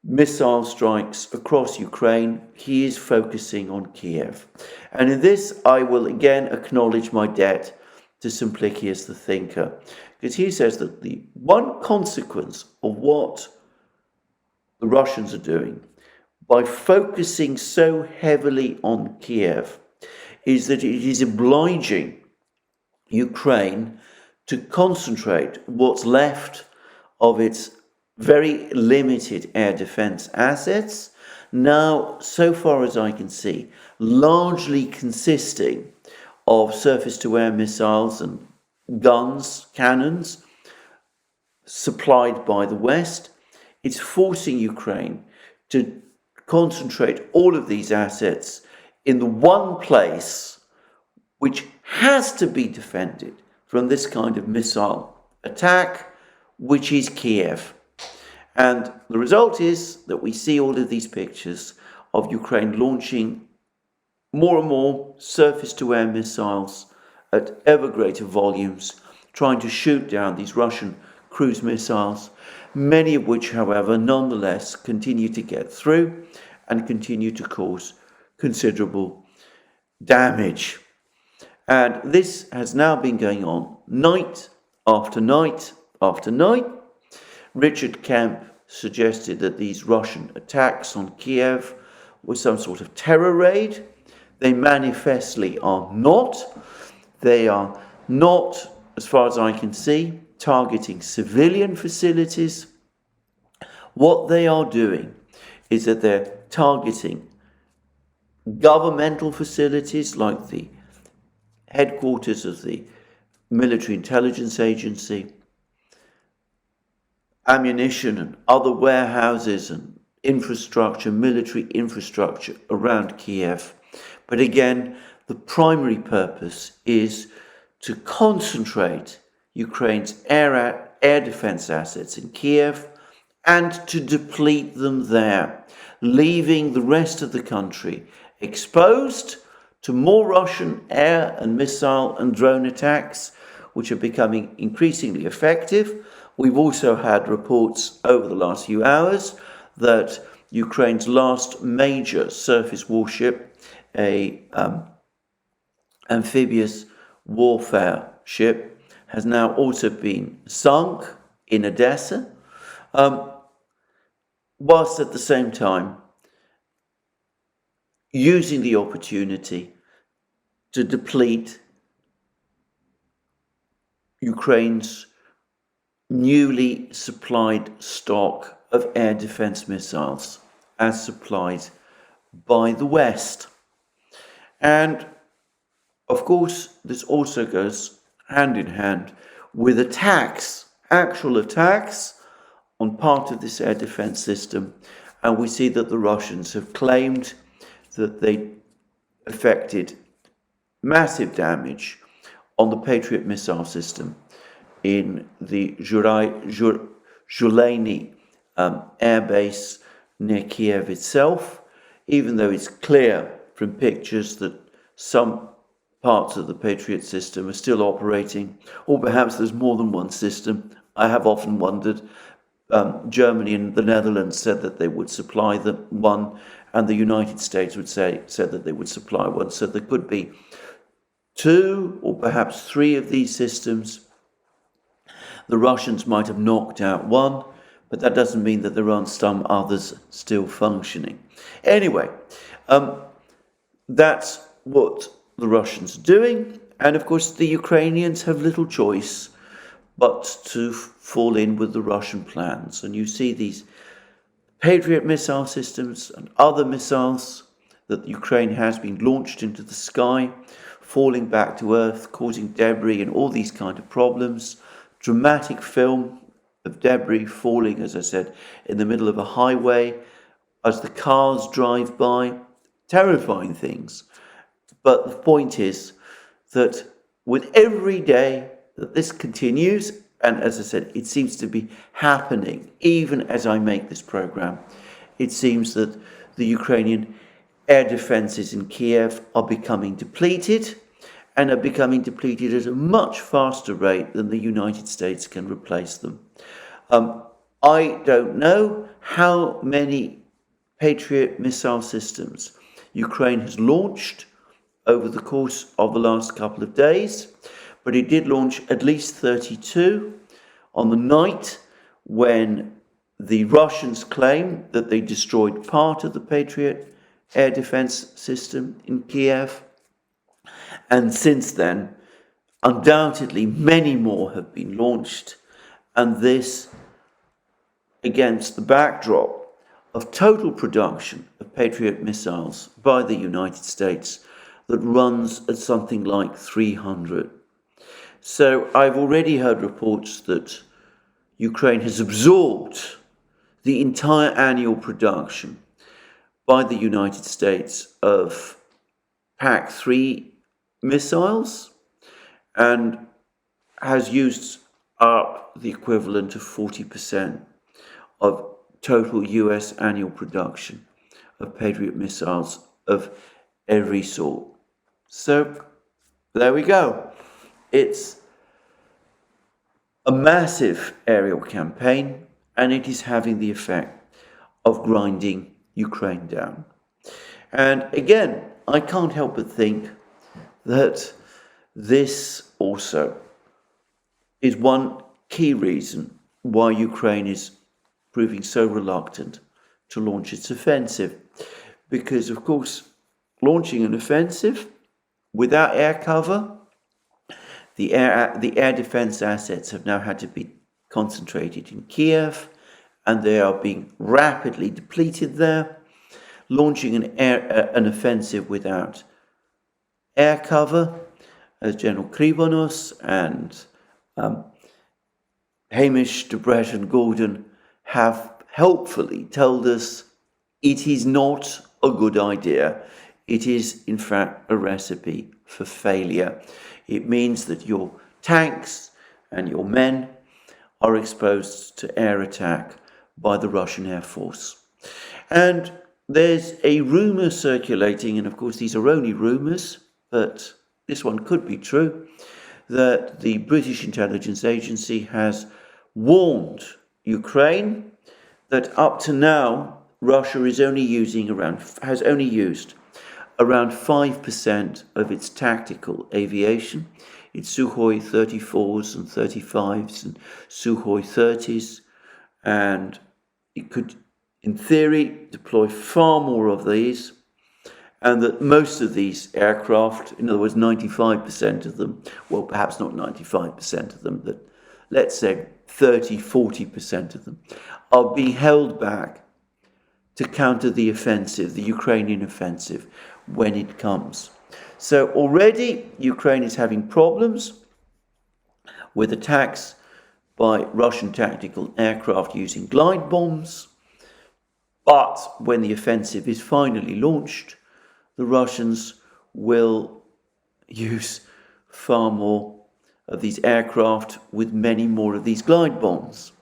missile strikes across Ukraine, he is focusing on Kiev. And in this, I will again acknowledge my debt to Simplicius the thinker, because he says that the one consequence of what the Russians are doing by focusing so heavily on Kiev is that it is obliging Ukraine to concentrate what's left of its very limited air defense assets, now, so far as I can see, largely consisting of surface-to-air missiles and guns, cannons, supplied by the West. It's forcing Ukraine to concentrate all of these assets in the one place which has to be defended from this kind of missile attack, which is Kiev. And the result is that we see all of these pictures of Ukraine launching more and more surface-to-air missiles at ever greater volumes, trying to shoot down these Russian cruise missiles, many of which, however, nonetheless continue to get through and continue to cause considerable damage. And this has now been going on night after night after night. Richard Kemp suggested that these Russian attacks on Kiev were some sort of terror raid. They manifestly are not. They are not, as far as I can see, targeting civilian facilities. What they are doing is that they're targeting governmental facilities like the headquarters of the Military Intelligence Agency, ammunition and other warehouses and infrastructure, military infrastructure around Kiev. But again, the primary purpose is to concentrate Ukraine's air defense assets in Kiev and to deplete them there, leaving the rest of the country exposed to more Russian air and missile and drone attacks, which are becoming increasingly effective. We've also had reports over the last few hours that Ukraine's last major surface warship, a amphibious warfare ship, has now also been sunk in Odessa, whilst at the same time using the opportunity to deplete Ukraine's newly supplied stock of air defense missiles as supplied by the West. And of course, this also goes hand in hand with attacks, actual attacks on part of this air defense system. And we see that the Russians have claimed that they effected massive damage on the Patriot missile system in the Zhuleni air base near Kiev itself, even though it's clear from pictures that some parts of the Patriot system are still operating, or perhaps there's more than one system. I have often wondered. Germany and the Netherlands said that they would supply the one, and the United States said that they would supply one. So there could be two or perhaps three of these systems. The Russians might have knocked out one, but that doesn't mean that there aren't some others still functioning. Anyway, that's what the Russians are doing. And of course, the Ukrainians have little choice but to fall in with the Russian plans. And you see these Patriot missile systems and other missiles that Ukraine has been launched into the sky, falling back to earth, causing debris and all these kind of problems. Dramatic film of debris falling, as I said, in the middle of a highway as the cars drive by. Terrifying things. But the point is that with every day that this continues, and as I said, it seems to be happening even as I make this program, it seems that the Ukrainian air defenses in Kiev are becoming depleted, and are becoming depleted at a much faster rate than the United States can replace them. I don't know how many Patriot missile systems Ukraine has launched over the course of the last couple of days, but it did launch at least 32 on the night when the Russians claim that they destroyed part of the Patriot air defense system in Kiev. And since then, undoubtedly, many more have been launched, and this against the backdrop of total production of Patriot missiles by the United States that runs at something like 300. So I've already heard reports that Ukraine has absorbed the entire annual production by the United States of PAC-3 missiles and has used up the equivalent of 40% of total US annual production of Patriot missiles of every sort. So there we go. It's a massive aerial campaign, and it is having the effect of grinding Ukraine down. And again, I can't help but think that this also is one key reason why Ukraine is proving so reluctant to launch its offensive. Because, of course, launching an offensive without air cover, the air defense assets have now had to be concentrated in Kiev, and they are being rapidly depleted there. Launching an offensive without air cover, as General Krivonos and Hamish, Debret and Gordon have helpfully told us, it is not a good idea. It is, in fact, a recipe for failure. It means that your tanks and your men are exposed to air attack by the Russian Air Force. And there's a rumour circulating, and of course these are only rumours, but this one could be true, that the British intelligence agency has warned Ukraine that up to now Russia has only used around 5% of its tactical aviation, its Sukhoi 34s and 35s and Sukhoi 30s, and it could, in theory, deploy far more of these, and that most of these aircraft, in other words 95% of them, well perhaps not 95% of them, but let's say 30-40% of them, are being held back to counter the offensive, the Ukrainian offensive, when it comes. So already Ukraine is having problems with attacks by Russian tactical aircraft using glide bombs, but when the offensive is finally launched, the Russians will use far more of these aircraft with many more of these glide bombs.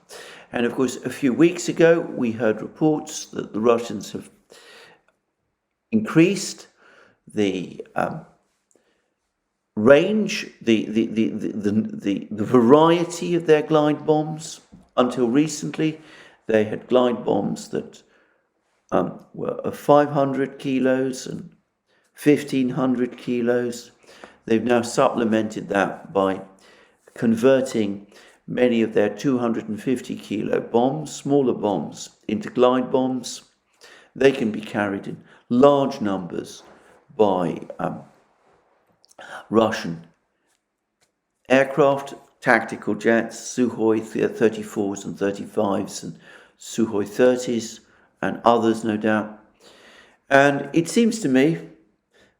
And of course, a few weeks ago, we heard reports that the Russians have increased the range, the variety of their glide bombs. Until recently, they had glide bombs that were of 500 kilos and 1,500 kilos. They've now supplemented that by converting many of their 250 kilo bombs, smaller bombs, into glide bombs. They can be carried in large numbers by Russian aircraft, tactical jets, Sukhoi 34s and 35s and Sukhoi 30s and others, no doubt. And it seems to me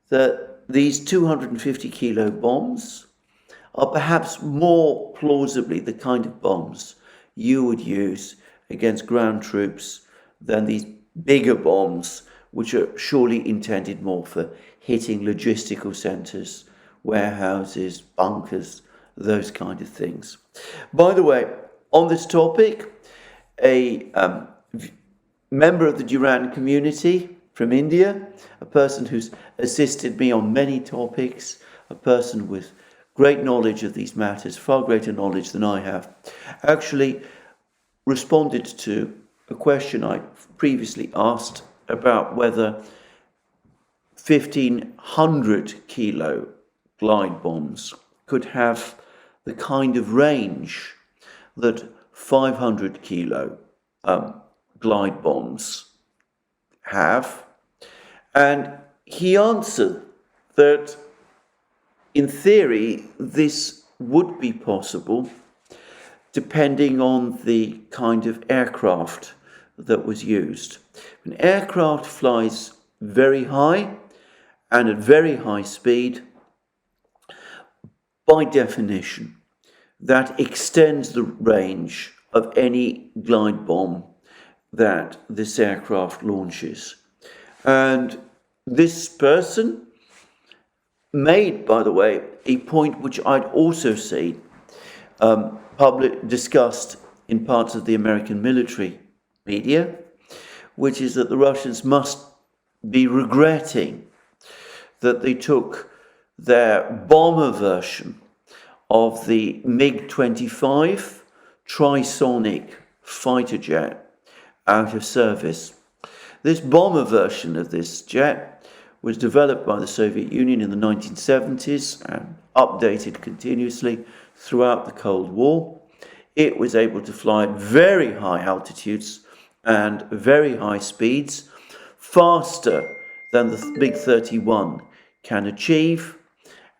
that these 250 kilo bombs are perhaps more plausibly the kind of bombs you would use against ground troops than these bigger bombs, which are surely intended more for hitting logistical centres, warehouses, bunkers, those kind of things. By the way, on this topic, a member of the Duran community from India, a person who's assisted me on many topics, a person with great knowledge of these matters, far greater knowledge than I have, actually responded to a question I previously asked about whether 1,500 kilo glide bombs could have the kind of range that 500 kilo glide bombs have. And he answered that in theory, this would be possible depending on the kind of aircraft that was used. An aircraft flies very high and at very high speed, by definition, that extends the range of any glide bomb that this aircraft launches. And this person made, by the way, a point which I'd also seen discussed in parts of the American military media, which is that the Russians must be regretting that they took their bomber version of the MiG-25 trisonic fighter jet out of service. This bomber version of this jet was developed by the Soviet Union in the 1970s and updated continuously throughout the Cold War. It was able to fly at very high altitudes and very high speeds, faster than the MiG-31 can achieve,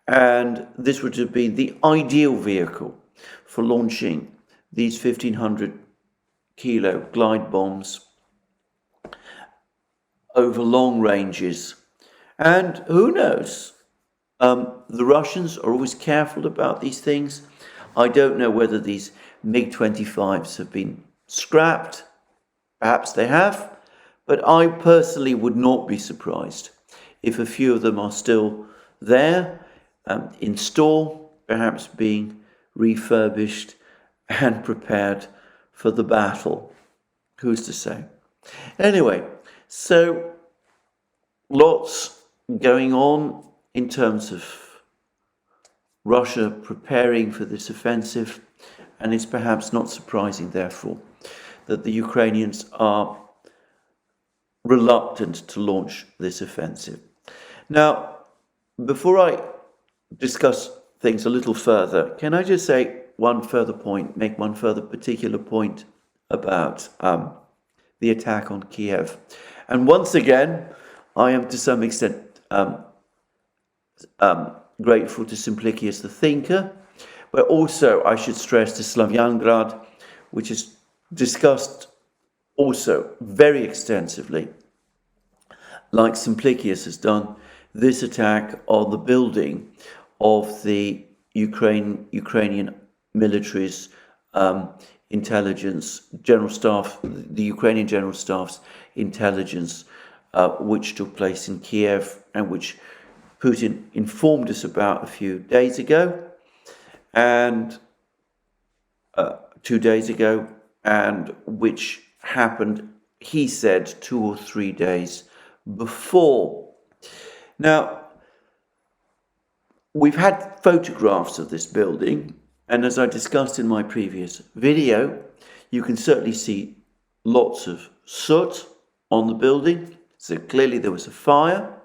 and this would have been the ideal vehicle for launching these 1,500 kilo glide bombs over long ranges. And who knows? The Russians are always careful about these things. I don't know whether these MiG-25s have been scrapped. Perhaps they have. But I personally would not be surprised if a few of them are still there, in store, perhaps being refurbished and prepared for the battle. Who's to say? Anyway, so lots going on in terms of Russia preparing for this offensive, and it's perhaps not surprising, therefore, that the Ukrainians are reluctant to launch this offensive. Now, before I discuss things a little further, can I just say one further point, make one further particular point about the attack on Kiev? And once again, I am to some extent grateful to Simplicius the thinker, but also I should stress to Slavyangrad, which is discussed also very extensively, like Simplicius has done, this attack on the building of the Ukrainian military's intelligence, general staff, the Ukrainian general staff's intelligence, which took place in Kiev and which Putin informed us about a few days ago, and 2 days ago, and which happened, he said, 2 or 3 days before. Now, we've had photographs of this building, and as I discussed in my previous video, you can certainly see lots of soot on the building, so clearly there was a fire.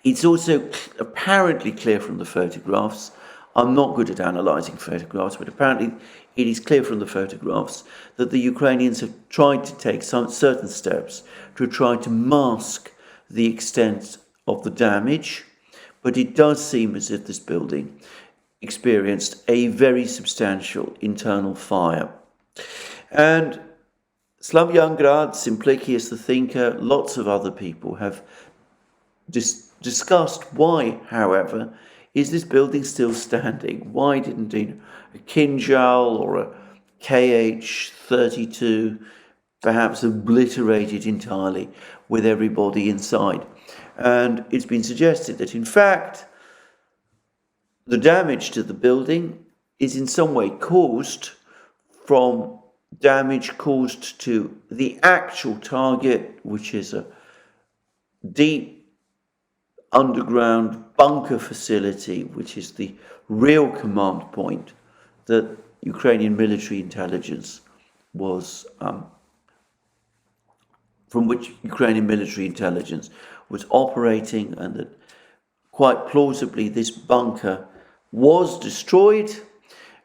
It's also apparently clear from the photographs, I'm not good at analysing photographs, but apparently it is clear from the photographs that the Ukrainians have tried to take some certain steps to try to mask the extent of the damage, but it does seem as if this building experienced a very substantial internal fire. And Slavyangrad, Simplicius the thinker, lots of other people have discussed why, however, is this building still standing? Why didn't a Kinjal or a KH-32 perhaps obliterate it entirely with everybody inside? And it's been suggested that, in fact, the damage to the building is in some way caused from damage caused to the actual target, which is a deep underground bunker facility, which is the real command point that Ukrainian military intelligence was, from which Ukrainian military intelligence was operating, and that quite plausibly this bunker was destroyed,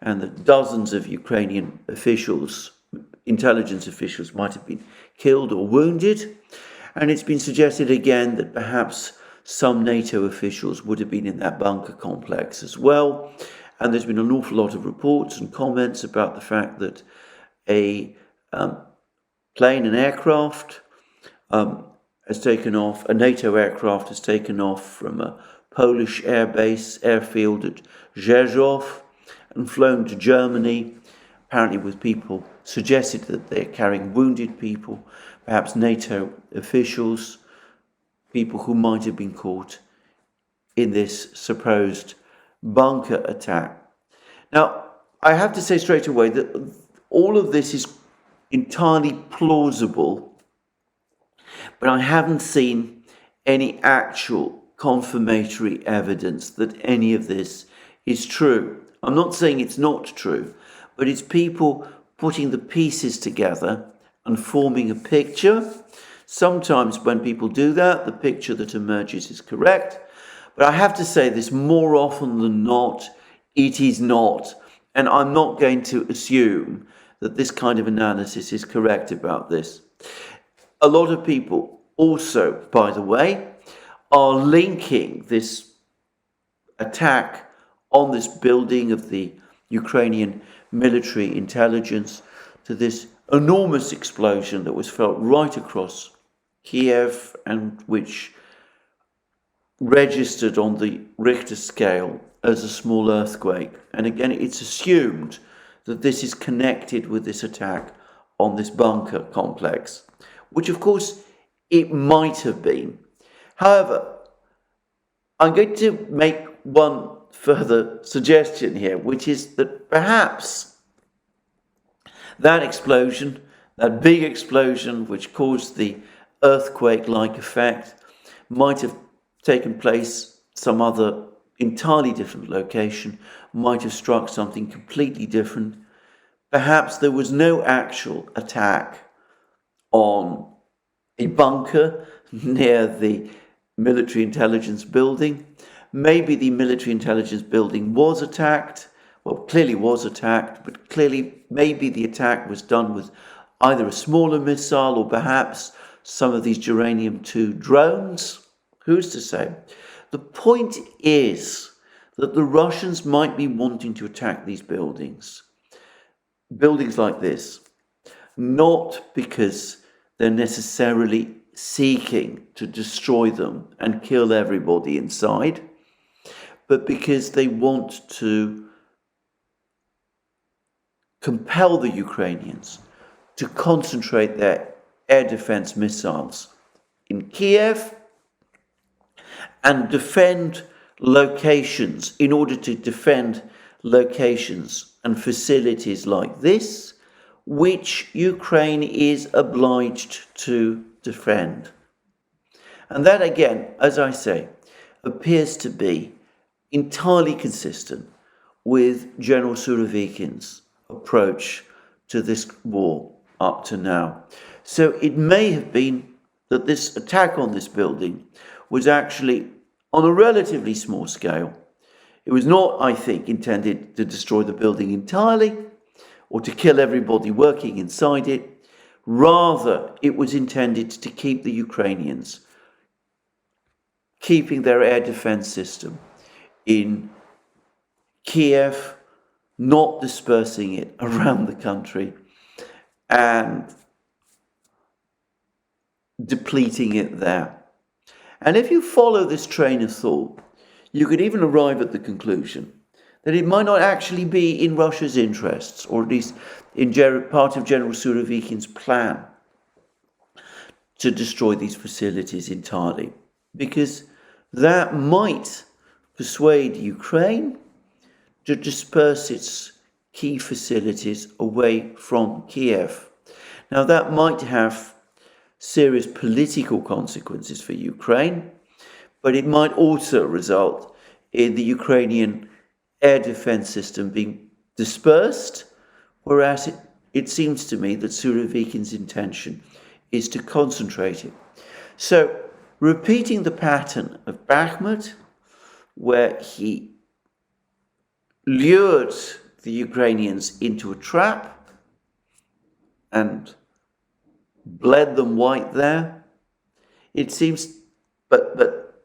and that dozens of Ukrainian officials, intelligence officials, might have been killed or wounded. And it's been suggested again that perhaps some NATO officials would have been in that bunker complex as well. And there's been an awful lot of reports and comments about the fact that a plane, an aircraft, has taken off, a NATO aircraft has taken off from a Polish airfield at Rzeszów and flown to Germany, apparently with people suggested that they're carrying wounded people, perhaps NATO officials, people who might have been caught in this supposed bunker attack. Now, I have to say straight away that all of this is entirely plausible, but I haven't seen any actual confirmatory evidence that any of this is true. I'm not saying it's not true, but it's people putting the pieces together and forming a picture. Sometimes when people do that, the picture that emerges is correct. But I have to say this, more often than not, it is not. And I'm not going to assume that this kind of analysis is correct about this. A lot of people also, by the way, are linking this attack on this building of the Ukrainian military intelligence to this enormous explosion that was felt right across Kiev and which registered on the Richter scale as a small earthquake. And again, it's assumed that this is connected with this attack on this bunker complex, which of course it might have been. However, I'm going to make one further suggestion here, which is that perhaps that explosion, that big explosion which caused the earthquake-like effect, might have taken place some other entirely different location, might have struck something completely different. Perhaps there was no actual attack on a bunker near the military intelligence building. Maybe the military intelligence building was attacked, well, clearly was attacked, but clearly maybe the attack was done with either a smaller missile or perhaps some of these Uranium-2 drones. Who's to say? The point is that the Russians might be wanting to attack these buildings like this, not because they're necessarily seeking to destroy them and kill everybody inside, but because they want to compel the Ukrainians to concentrate their air defense missiles in Kiev and defend locations, in order to defend locations and facilities like this, which Ukraine is obliged to defend. And that, again, as I say, appears to be entirely consistent with General Surovikin's approach to this war up to now. So it may have been that this attack on this building was actually on a relatively small scale. It was not, I think, intended to destroy the building entirely or to kill everybody working inside it. Rather, it was intended to keep the Ukrainians keeping their air defense system in Kiev, not dispersing it around the country and depleting it there. And if you follow this train of thought, you could even arrive at the conclusion that it might not actually be in Russia's interests, or at least in part of General Surovikin's plan, to destroy these facilities entirely, because that might persuade Ukraine to disperse its key facilities away from Kiev. Now, that might have serious political consequences for Ukraine, but it might also result in the Ukrainian air defense system being dispersed, whereas it seems to me that Surovikin's intention is to concentrate it. So, repeating the pattern of Bakhmut, where he lured the Ukrainians into a trap and bled them white there, it seems, but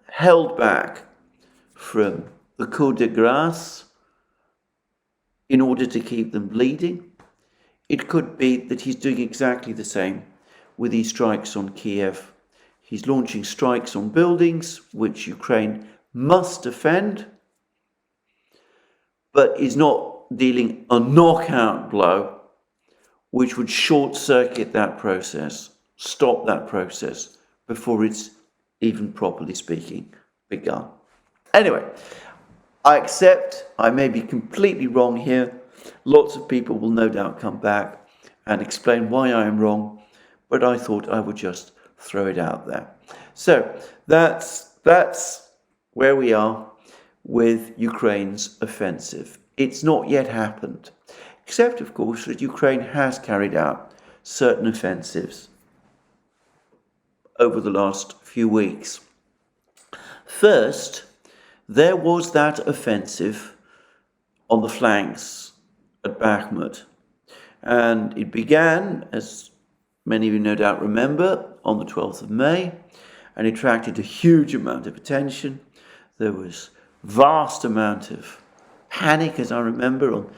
held back from the coup de grace in order to keep them bleeding. It could be that he's doing exactly the same with these strikes on Kiev. He's launching strikes on buildings which Ukraine must defend, but is not dealing a knockout blow which would short-circuit that process, stop that process before it's even properly speaking begun. Anyway, I accept I may be completely wrong here. Lots of people will no doubt come back and explain why I am wrong, but I thought I would just throw it out there. So that's where we are with Ukraine's offensive. It's not yet happened, except, of course, that Ukraine has carried out certain offensives over the last few weeks. First, there was that offensive on the flanks at Bakhmut, and it began, as many of you no doubt remember, on the 12th of May, and it attracted a huge amount of attention. There was vast amount of panic, as I remember, on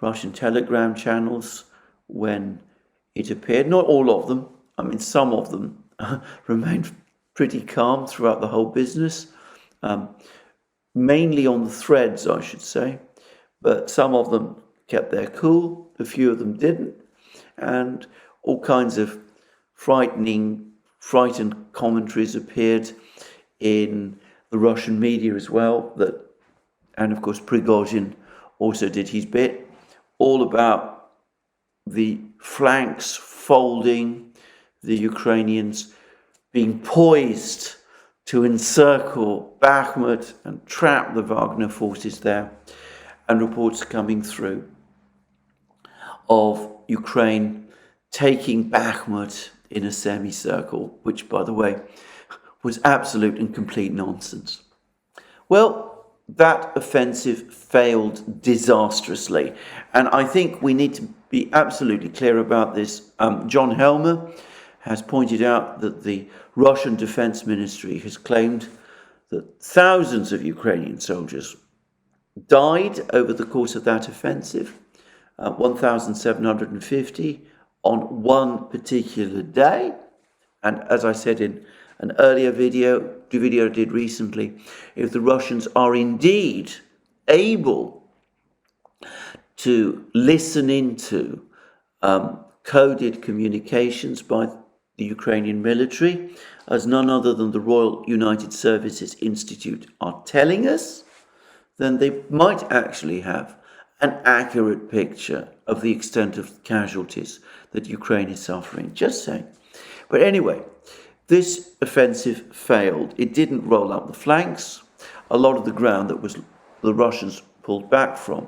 Russian telegram channels when it appeared. Not all of them. I mean, some of them remained pretty calm throughout the whole business. Mainly on the threads, I should say. But some of them kept their cool. A few of them didn't. And all kinds of frightened commentaries appeared in the Russian media as well. And of course, Prigozhin also did his bit, all about the flanks folding, the Ukrainians being poised to encircle Bakhmut and trap the Wagner forces there, and reports coming through of Ukraine taking Bakhmut in a semicircle, which, by the way, was absolute and complete nonsense. Well, that offensive failed disastrously, and I think we need to be absolutely clear about this. John Helmer has pointed out that the Russian Defense Ministry has claimed that thousands of Ukrainian soldiers died over the course of that offensive, 1,750 on one particular day. And as I said in an earlier video, the video I did recently, if the Russians are indeed able to listen into coded communications by the Ukrainian military, as none other than the Royal United Services Institute are telling us, then they might actually have an accurate picture of the extent of casualties that Ukraine is suffering. Just saying. But anyway, this offensive failed. It didn't roll up the flanks. A lot of the ground that was the Russians pulled back from,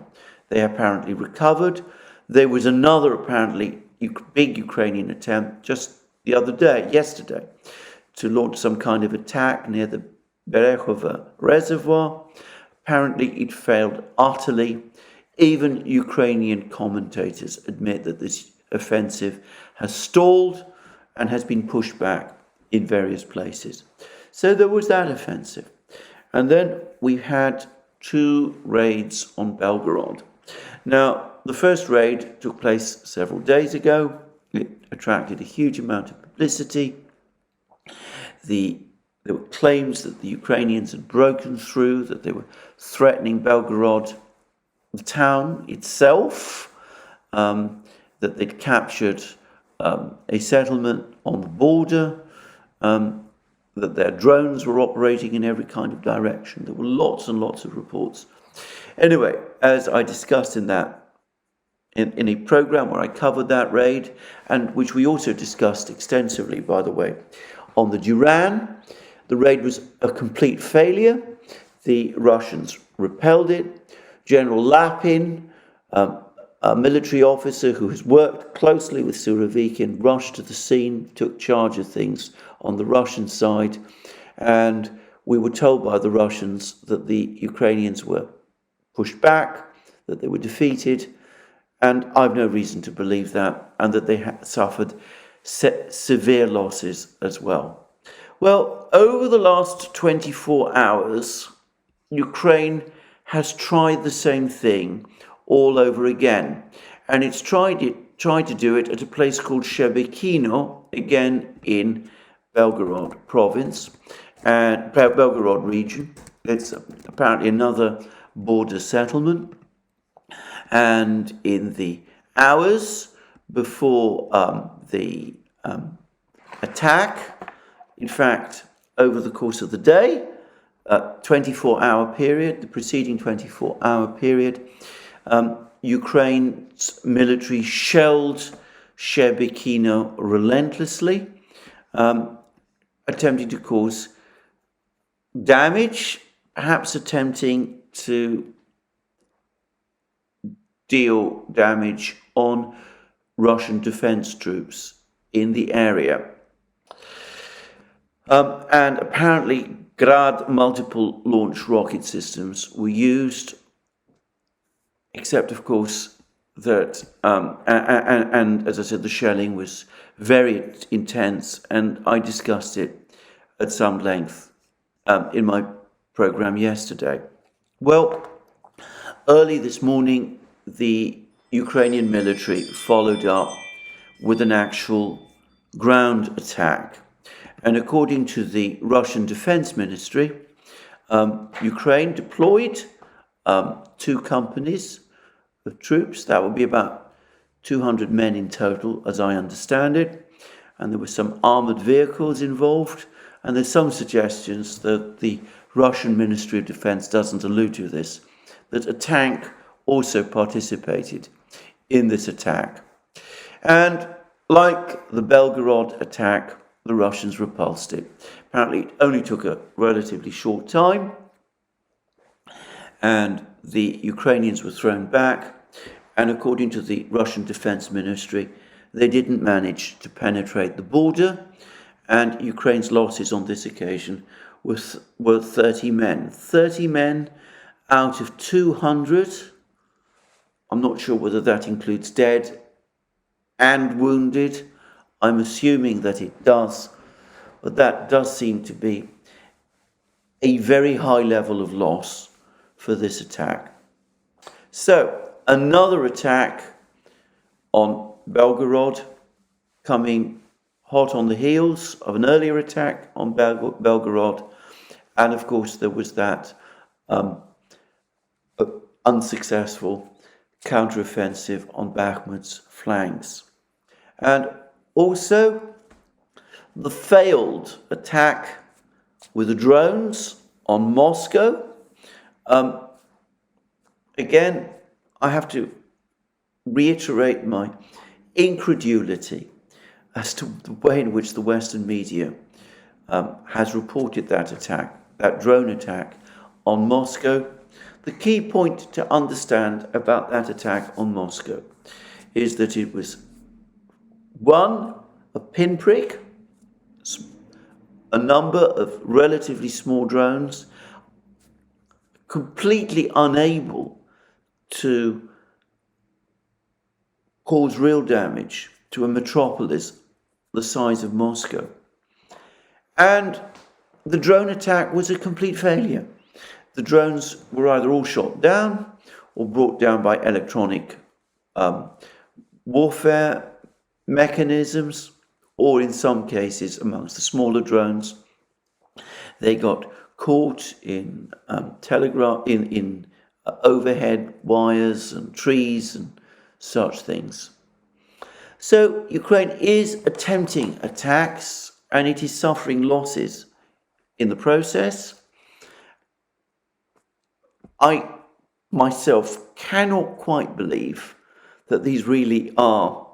they apparently recovered. There was another apparently big Ukrainian attempt just the other day, yesterday, to launch some kind of attack near the Berehova reservoir. Apparently it failed utterly. Even Ukrainian commentators admit that this offensive has stalled and has been pushed back in various places. So there was that offensive. And then we had two raids on Belgorod. Now, the first raid took place several days ago. It attracted a huge amount of publicity. There were claims that the Ukrainians had broken through, that they were threatening Belgorod, the town itself, that they'd captured a settlement on the border, that their drones were operating in every kind of direction. There were lots and lots of reports. Anyway, as I discussed in a program where I covered that raid, and which we also discussed extensively, by the way, on the Duran, the raid was a complete failure. The Russians repelled it. General Lapin, a military officer who has worked closely with Surovikin, rushed to the scene, took charge of things on the Russian side, and we were told by the Russians that the Ukrainians were pushed back, that they were defeated, and I've no reason to believe that, and that they suffered severe losses as well. Well, over the last 24 hours, Ukraine has tried the same thing all over again, and it's tried to do it at a place called Shebekino, again in Belgorod province and Belgorod region. It's apparently another border settlement, and in the hours before the attack, in fact, over the course of the day, 24-hour period, the preceding 24-hour period, Ukraine's military shelled Shebekino relentlessly, attempting to cause damage, perhaps attempting to deal damage on Russian defense troops in the area. And apparently Grad multiple launch rocket systems were used, except of course that, and as I said, the shelling was very intense, and I discussed it at some length in my program yesterday. Well, early this morning, the Ukrainian military followed up with an actual ground attack. And according to the Russian Defense Ministry, Ukraine deployed 2 companies of troops. That would be about 200 men in total, as I understand it. And there were some armored vehicles involved. And there's some suggestions that the Russian Ministry of Defense doesn't allude to this, that a tank also participated in this attack. And like the Belgorod attack, the Russians repulsed it. Apparently, it only took a relatively short time, and the Ukrainians were thrown back. And according to the Russian Defense Ministry, they didn't manage to penetrate the border, and Ukraine's losses on this occasion were 30 men. 30 men out of 200. I'm not sure whether that includes dead and wounded. I'm assuming that it does, but that does seem to be a very high level of loss for this attack. So, another attack on Belgorod, coming hot on the heels of an earlier attack on Belgorod. And of course, there was that unsuccessful counteroffensive on Bakhmut's flanks. And also the failed attack with the drones on Moscow. Again, I have to reiterate my incredulity as to the way in which the Western media has reported that attack, that drone attack on Moscow. The key point to understand about that attack on Moscow is that it was, one, a pinprick, a number of relatively small drones, completely unable to cause real damage to a metropolis the size of Moscow. And the drone attack was a complete failure. The drones were either all shot down or brought down by electronic warfare mechanisms, or in some cases, amongst the smaller drones, they got caught in overhead wires and trees and such things. So Ukraine is attempting attacks, and it is suffering losses in the process. I myself cannot quite believe that these really are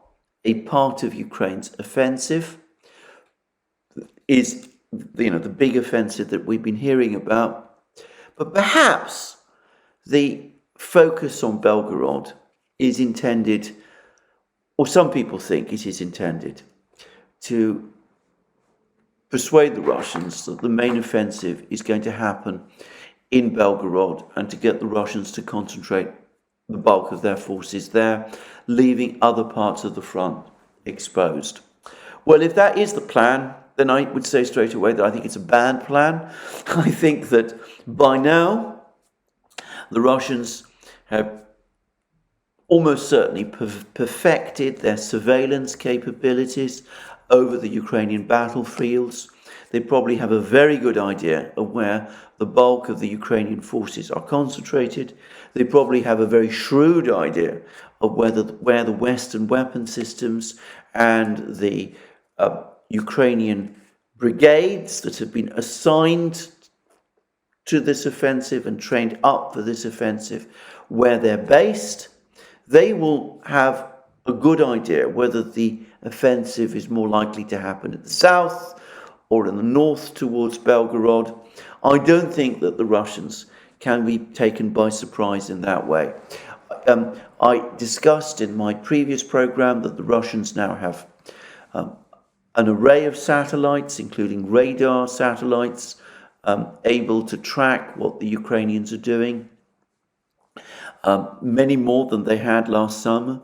a part of Ukraine's offensive. Is the big offensive that we've been hearing about. But perhaps the focus on Belgorod is intended, or some people think it is intended, to persuade the Russians that the main offensive is going to happen in Belgorod, and to get the Russians to concentrate the bulk of their forces there, leaving other parts of the front exposed. Well, if that is the plan, then I would say straight away that I think it's a bad plan. I think that by now, the Russians have almost certainly perfected their surveillance capabilities over the Ukrainian battlefields. They probably have a very good idea of where the bulk of the Ukrainian forces are concentrated. They probably have a very shrewd idea of where the Western weapon systems and the Ukrainian brigades that have been assigned to this offensive and trained up for this offensive, where they're based. They will have a good idea whether the offensive is more likely to happen in the south or in the north towards Belgorod. I don't think that the Russians can be taken by surprise in that way. I discussed in my previous program that the Russians now have an array of satellites, including radar satellites, able to track what the Ukrainians are doing, many more than they had last summer.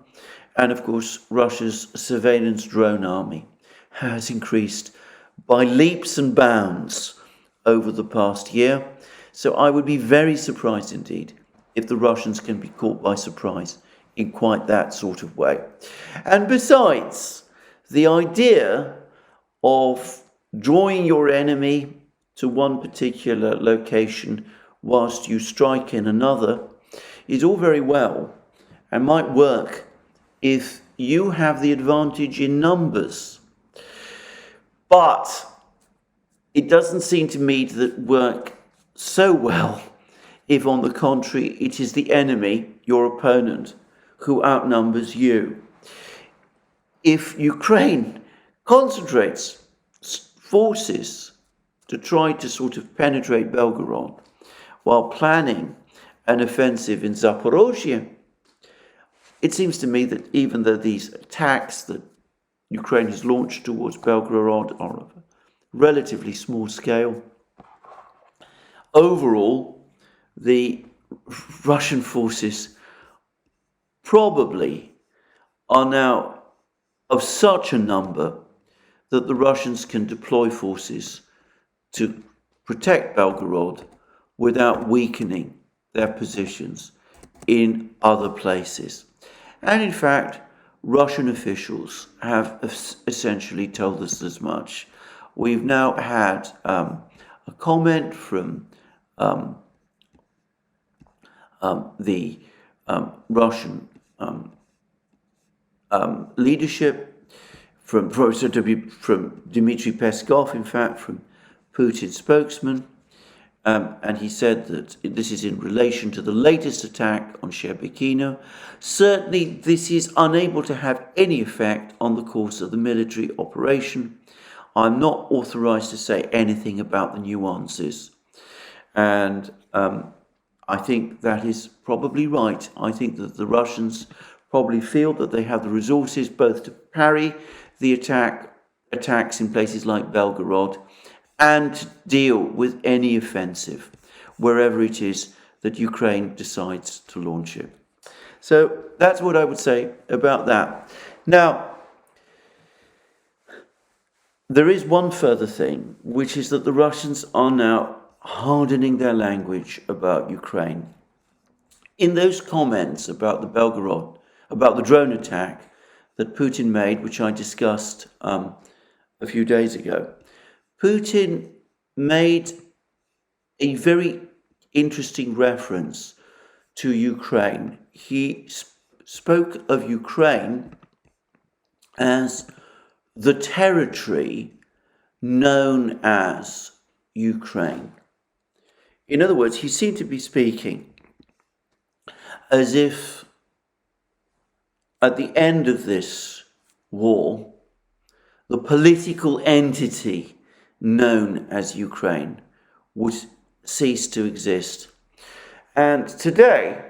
And of course, Russia's surveillance drone army has increased by leaps and bounds over the past year. So I would be very surprised indeed if the Russians can be caught by surprise in quite that sort of way. And besides, the idea of drawing your enemy to one particular location whilst you strike in another is all very well and might work if you have the advantage in numbers. But it doesn't seem to me to work so well if, on the contrary, it is the enemy, your opponent, who outnumbers you. If Ukraine concentrates forces to try to sort of penetrate Belgorod while planning an offensive in Zaporozhye. It seems to me that even though these attacks that Ukraine has launched towards Belgorod are of a relatively small scale, overall, the Russian forces probably are now of such a number that the Russians can deploy forces to protect Belgorod without weakening their positions in other places. And in fact, Russian officials have essentially told us as much. We've now had a comment from the Russian leadership, from Dmitry Peskov, in fact, from Putin's spokesman, and he said that this is in relation to the latest attack on Sherbekino. Certainly, this is unable to have any effect on the course of the military operation. I'm not authorized to say anything about the nuances. And I think that is probably right. I think that the Russians probably feel that they have the resources both to parry the attacks in places like Belgorod and to deal with any offensive wherever it is that Ukraine decides to launch it. So that's what I would say about that. Now, there is one further thing, which is that the Russians are now hardening their language about Ukraine. In those comments about the Belgorod, about the drone attack that Putin made, which I discussed a few days ago, Putin made a very interesting reference to Ukraine. He spoke of Ukraine as the territory known as Ukraine. In other words, he seemed to be speaking as if at the end of this war, the political entity known as Ukraine would cease to exist. And today,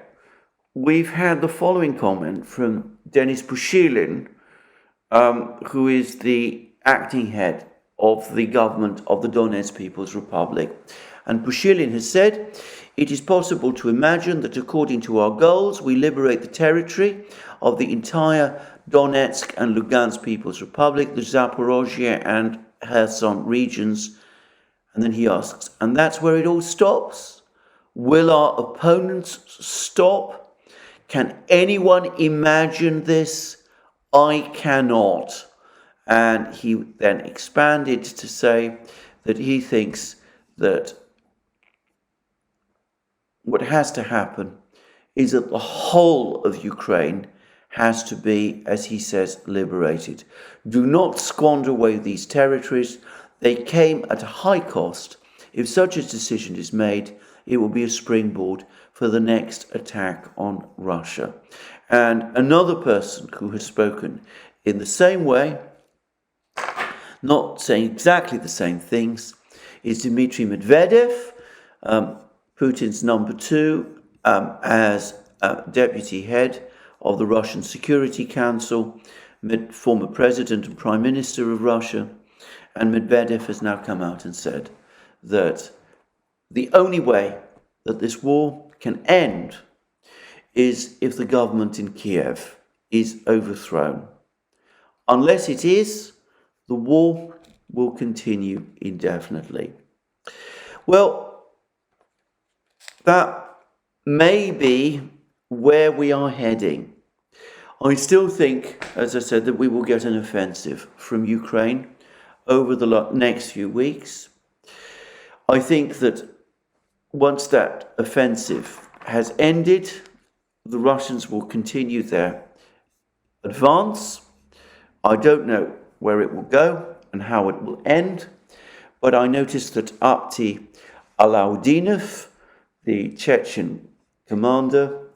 we've had the following comment from Denis Pushilin, who is the acting head of the government of the Donetsk People's Republic. And Pushilin has said, "It is possible to imagine that according to our goals, we liberate the territory of the entire Donetsk and Lugansk People's Republic, the Zaporozhye and Kherson regions." And then he asks, "And that's where it all stops? Will our opponents stop? Can anyone imagine this? I cannot." And he then expanded to say that he thinks that what has to happen is that the whole of Ukraine has to be, as he says, liberated. Do not squander away these territories. They came at a high cost. If such a decision is made, it will be a springboard for the next attack on Russia. And another person who has spoken in the same way, not saying exactly the same things, is Dmitry Medvedev, Putin's number two, as deputy head of the Russian Security Council, former president and prime minister of Russia. And Medvedev has now come out and said that the only way that this war can end is if the government in Kiev is overthrown. Unless it is, the war will continue indefinitely. Well, that may be where we are heading. I still think, as I said, that we will get an offensive from Ukraine over the next few weeks. I think that once that offensive has ended, the Russians will continue their advance. I don't know where it will go and how it will end, but I noticed that Apti Alaudinov, the Chechen commander,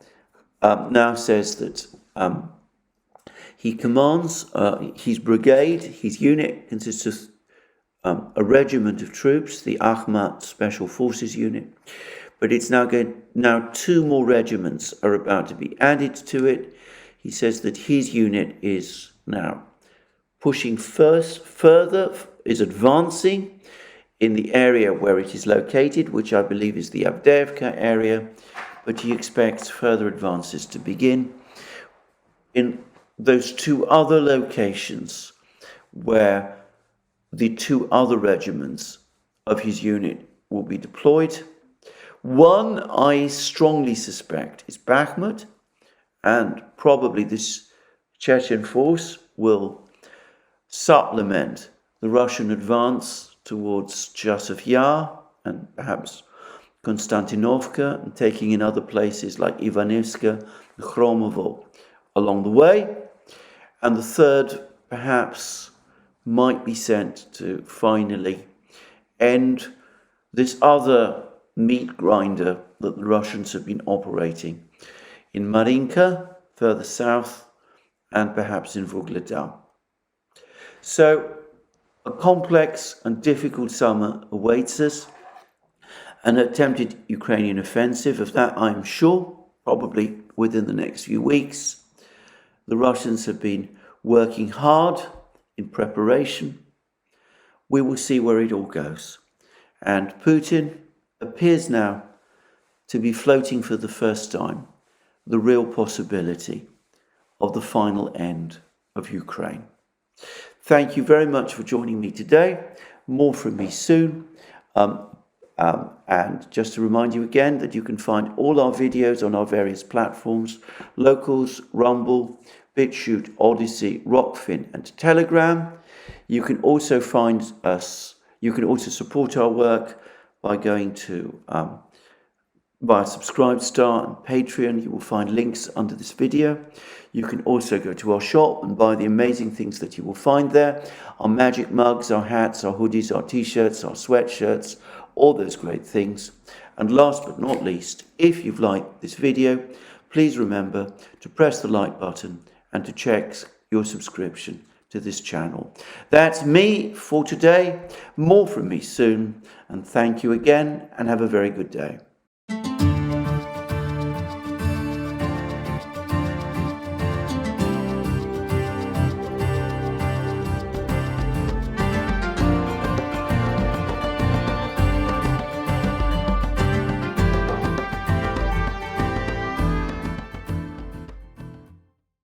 now says that he commands his brigade, his unit consists of a regiment of troops, the Akhmat Special Forces Unit, but it's now 2 more regiments are about to be added to it. He says that his unit is now pushing further, is advancing in the area where it is located, which I believe is the Avdiivka area, but he expects further advances to begin in those 2 other locations where the 2 other regiments of his unit will be deployed. One, I strongly suspect, is Bakhmut, and probably this Chechen force will supplement the Russian advance towards Chasiv Yar and perhaps Konstantinovka, and taking in other places like Ivanivska and Khromovo along the way. And the third, perhaps, might be sent to finally end this other meat grinder that the Russians have been operating in Marinka, further south, and perhaps in Vuhledar. So, a complex and difficult summer awaits us. An attempted Ukrainian offensive, of that I'm sure, probably within the next few weeks. The Russians have been working hard in preparation. We will see where it all goes. And Putin appears now to be floating for the first time the real possibility of the final end of Ukraine. Thank you very much for joining me today. More from me soon. And just to remind you again that you can find all our videos on our various platforms: Locals, Rumble, BitChute, ODYSEE, Rockfin, and Telegram. You can also find us, you can also support our work by going to via Subscribestar and Patreon. You will find links under this video. You can also go to our shop and buy the amazing things that you will find there: our magic mugs, our hats, our hoodies, our t-shirts, our sweatshirts, all those great things. And last but not least, if you've liked this video, please remember to press the like button and to check your subscription to this channel. That's me for today. More from me soon. And thank you again, and have a very good day.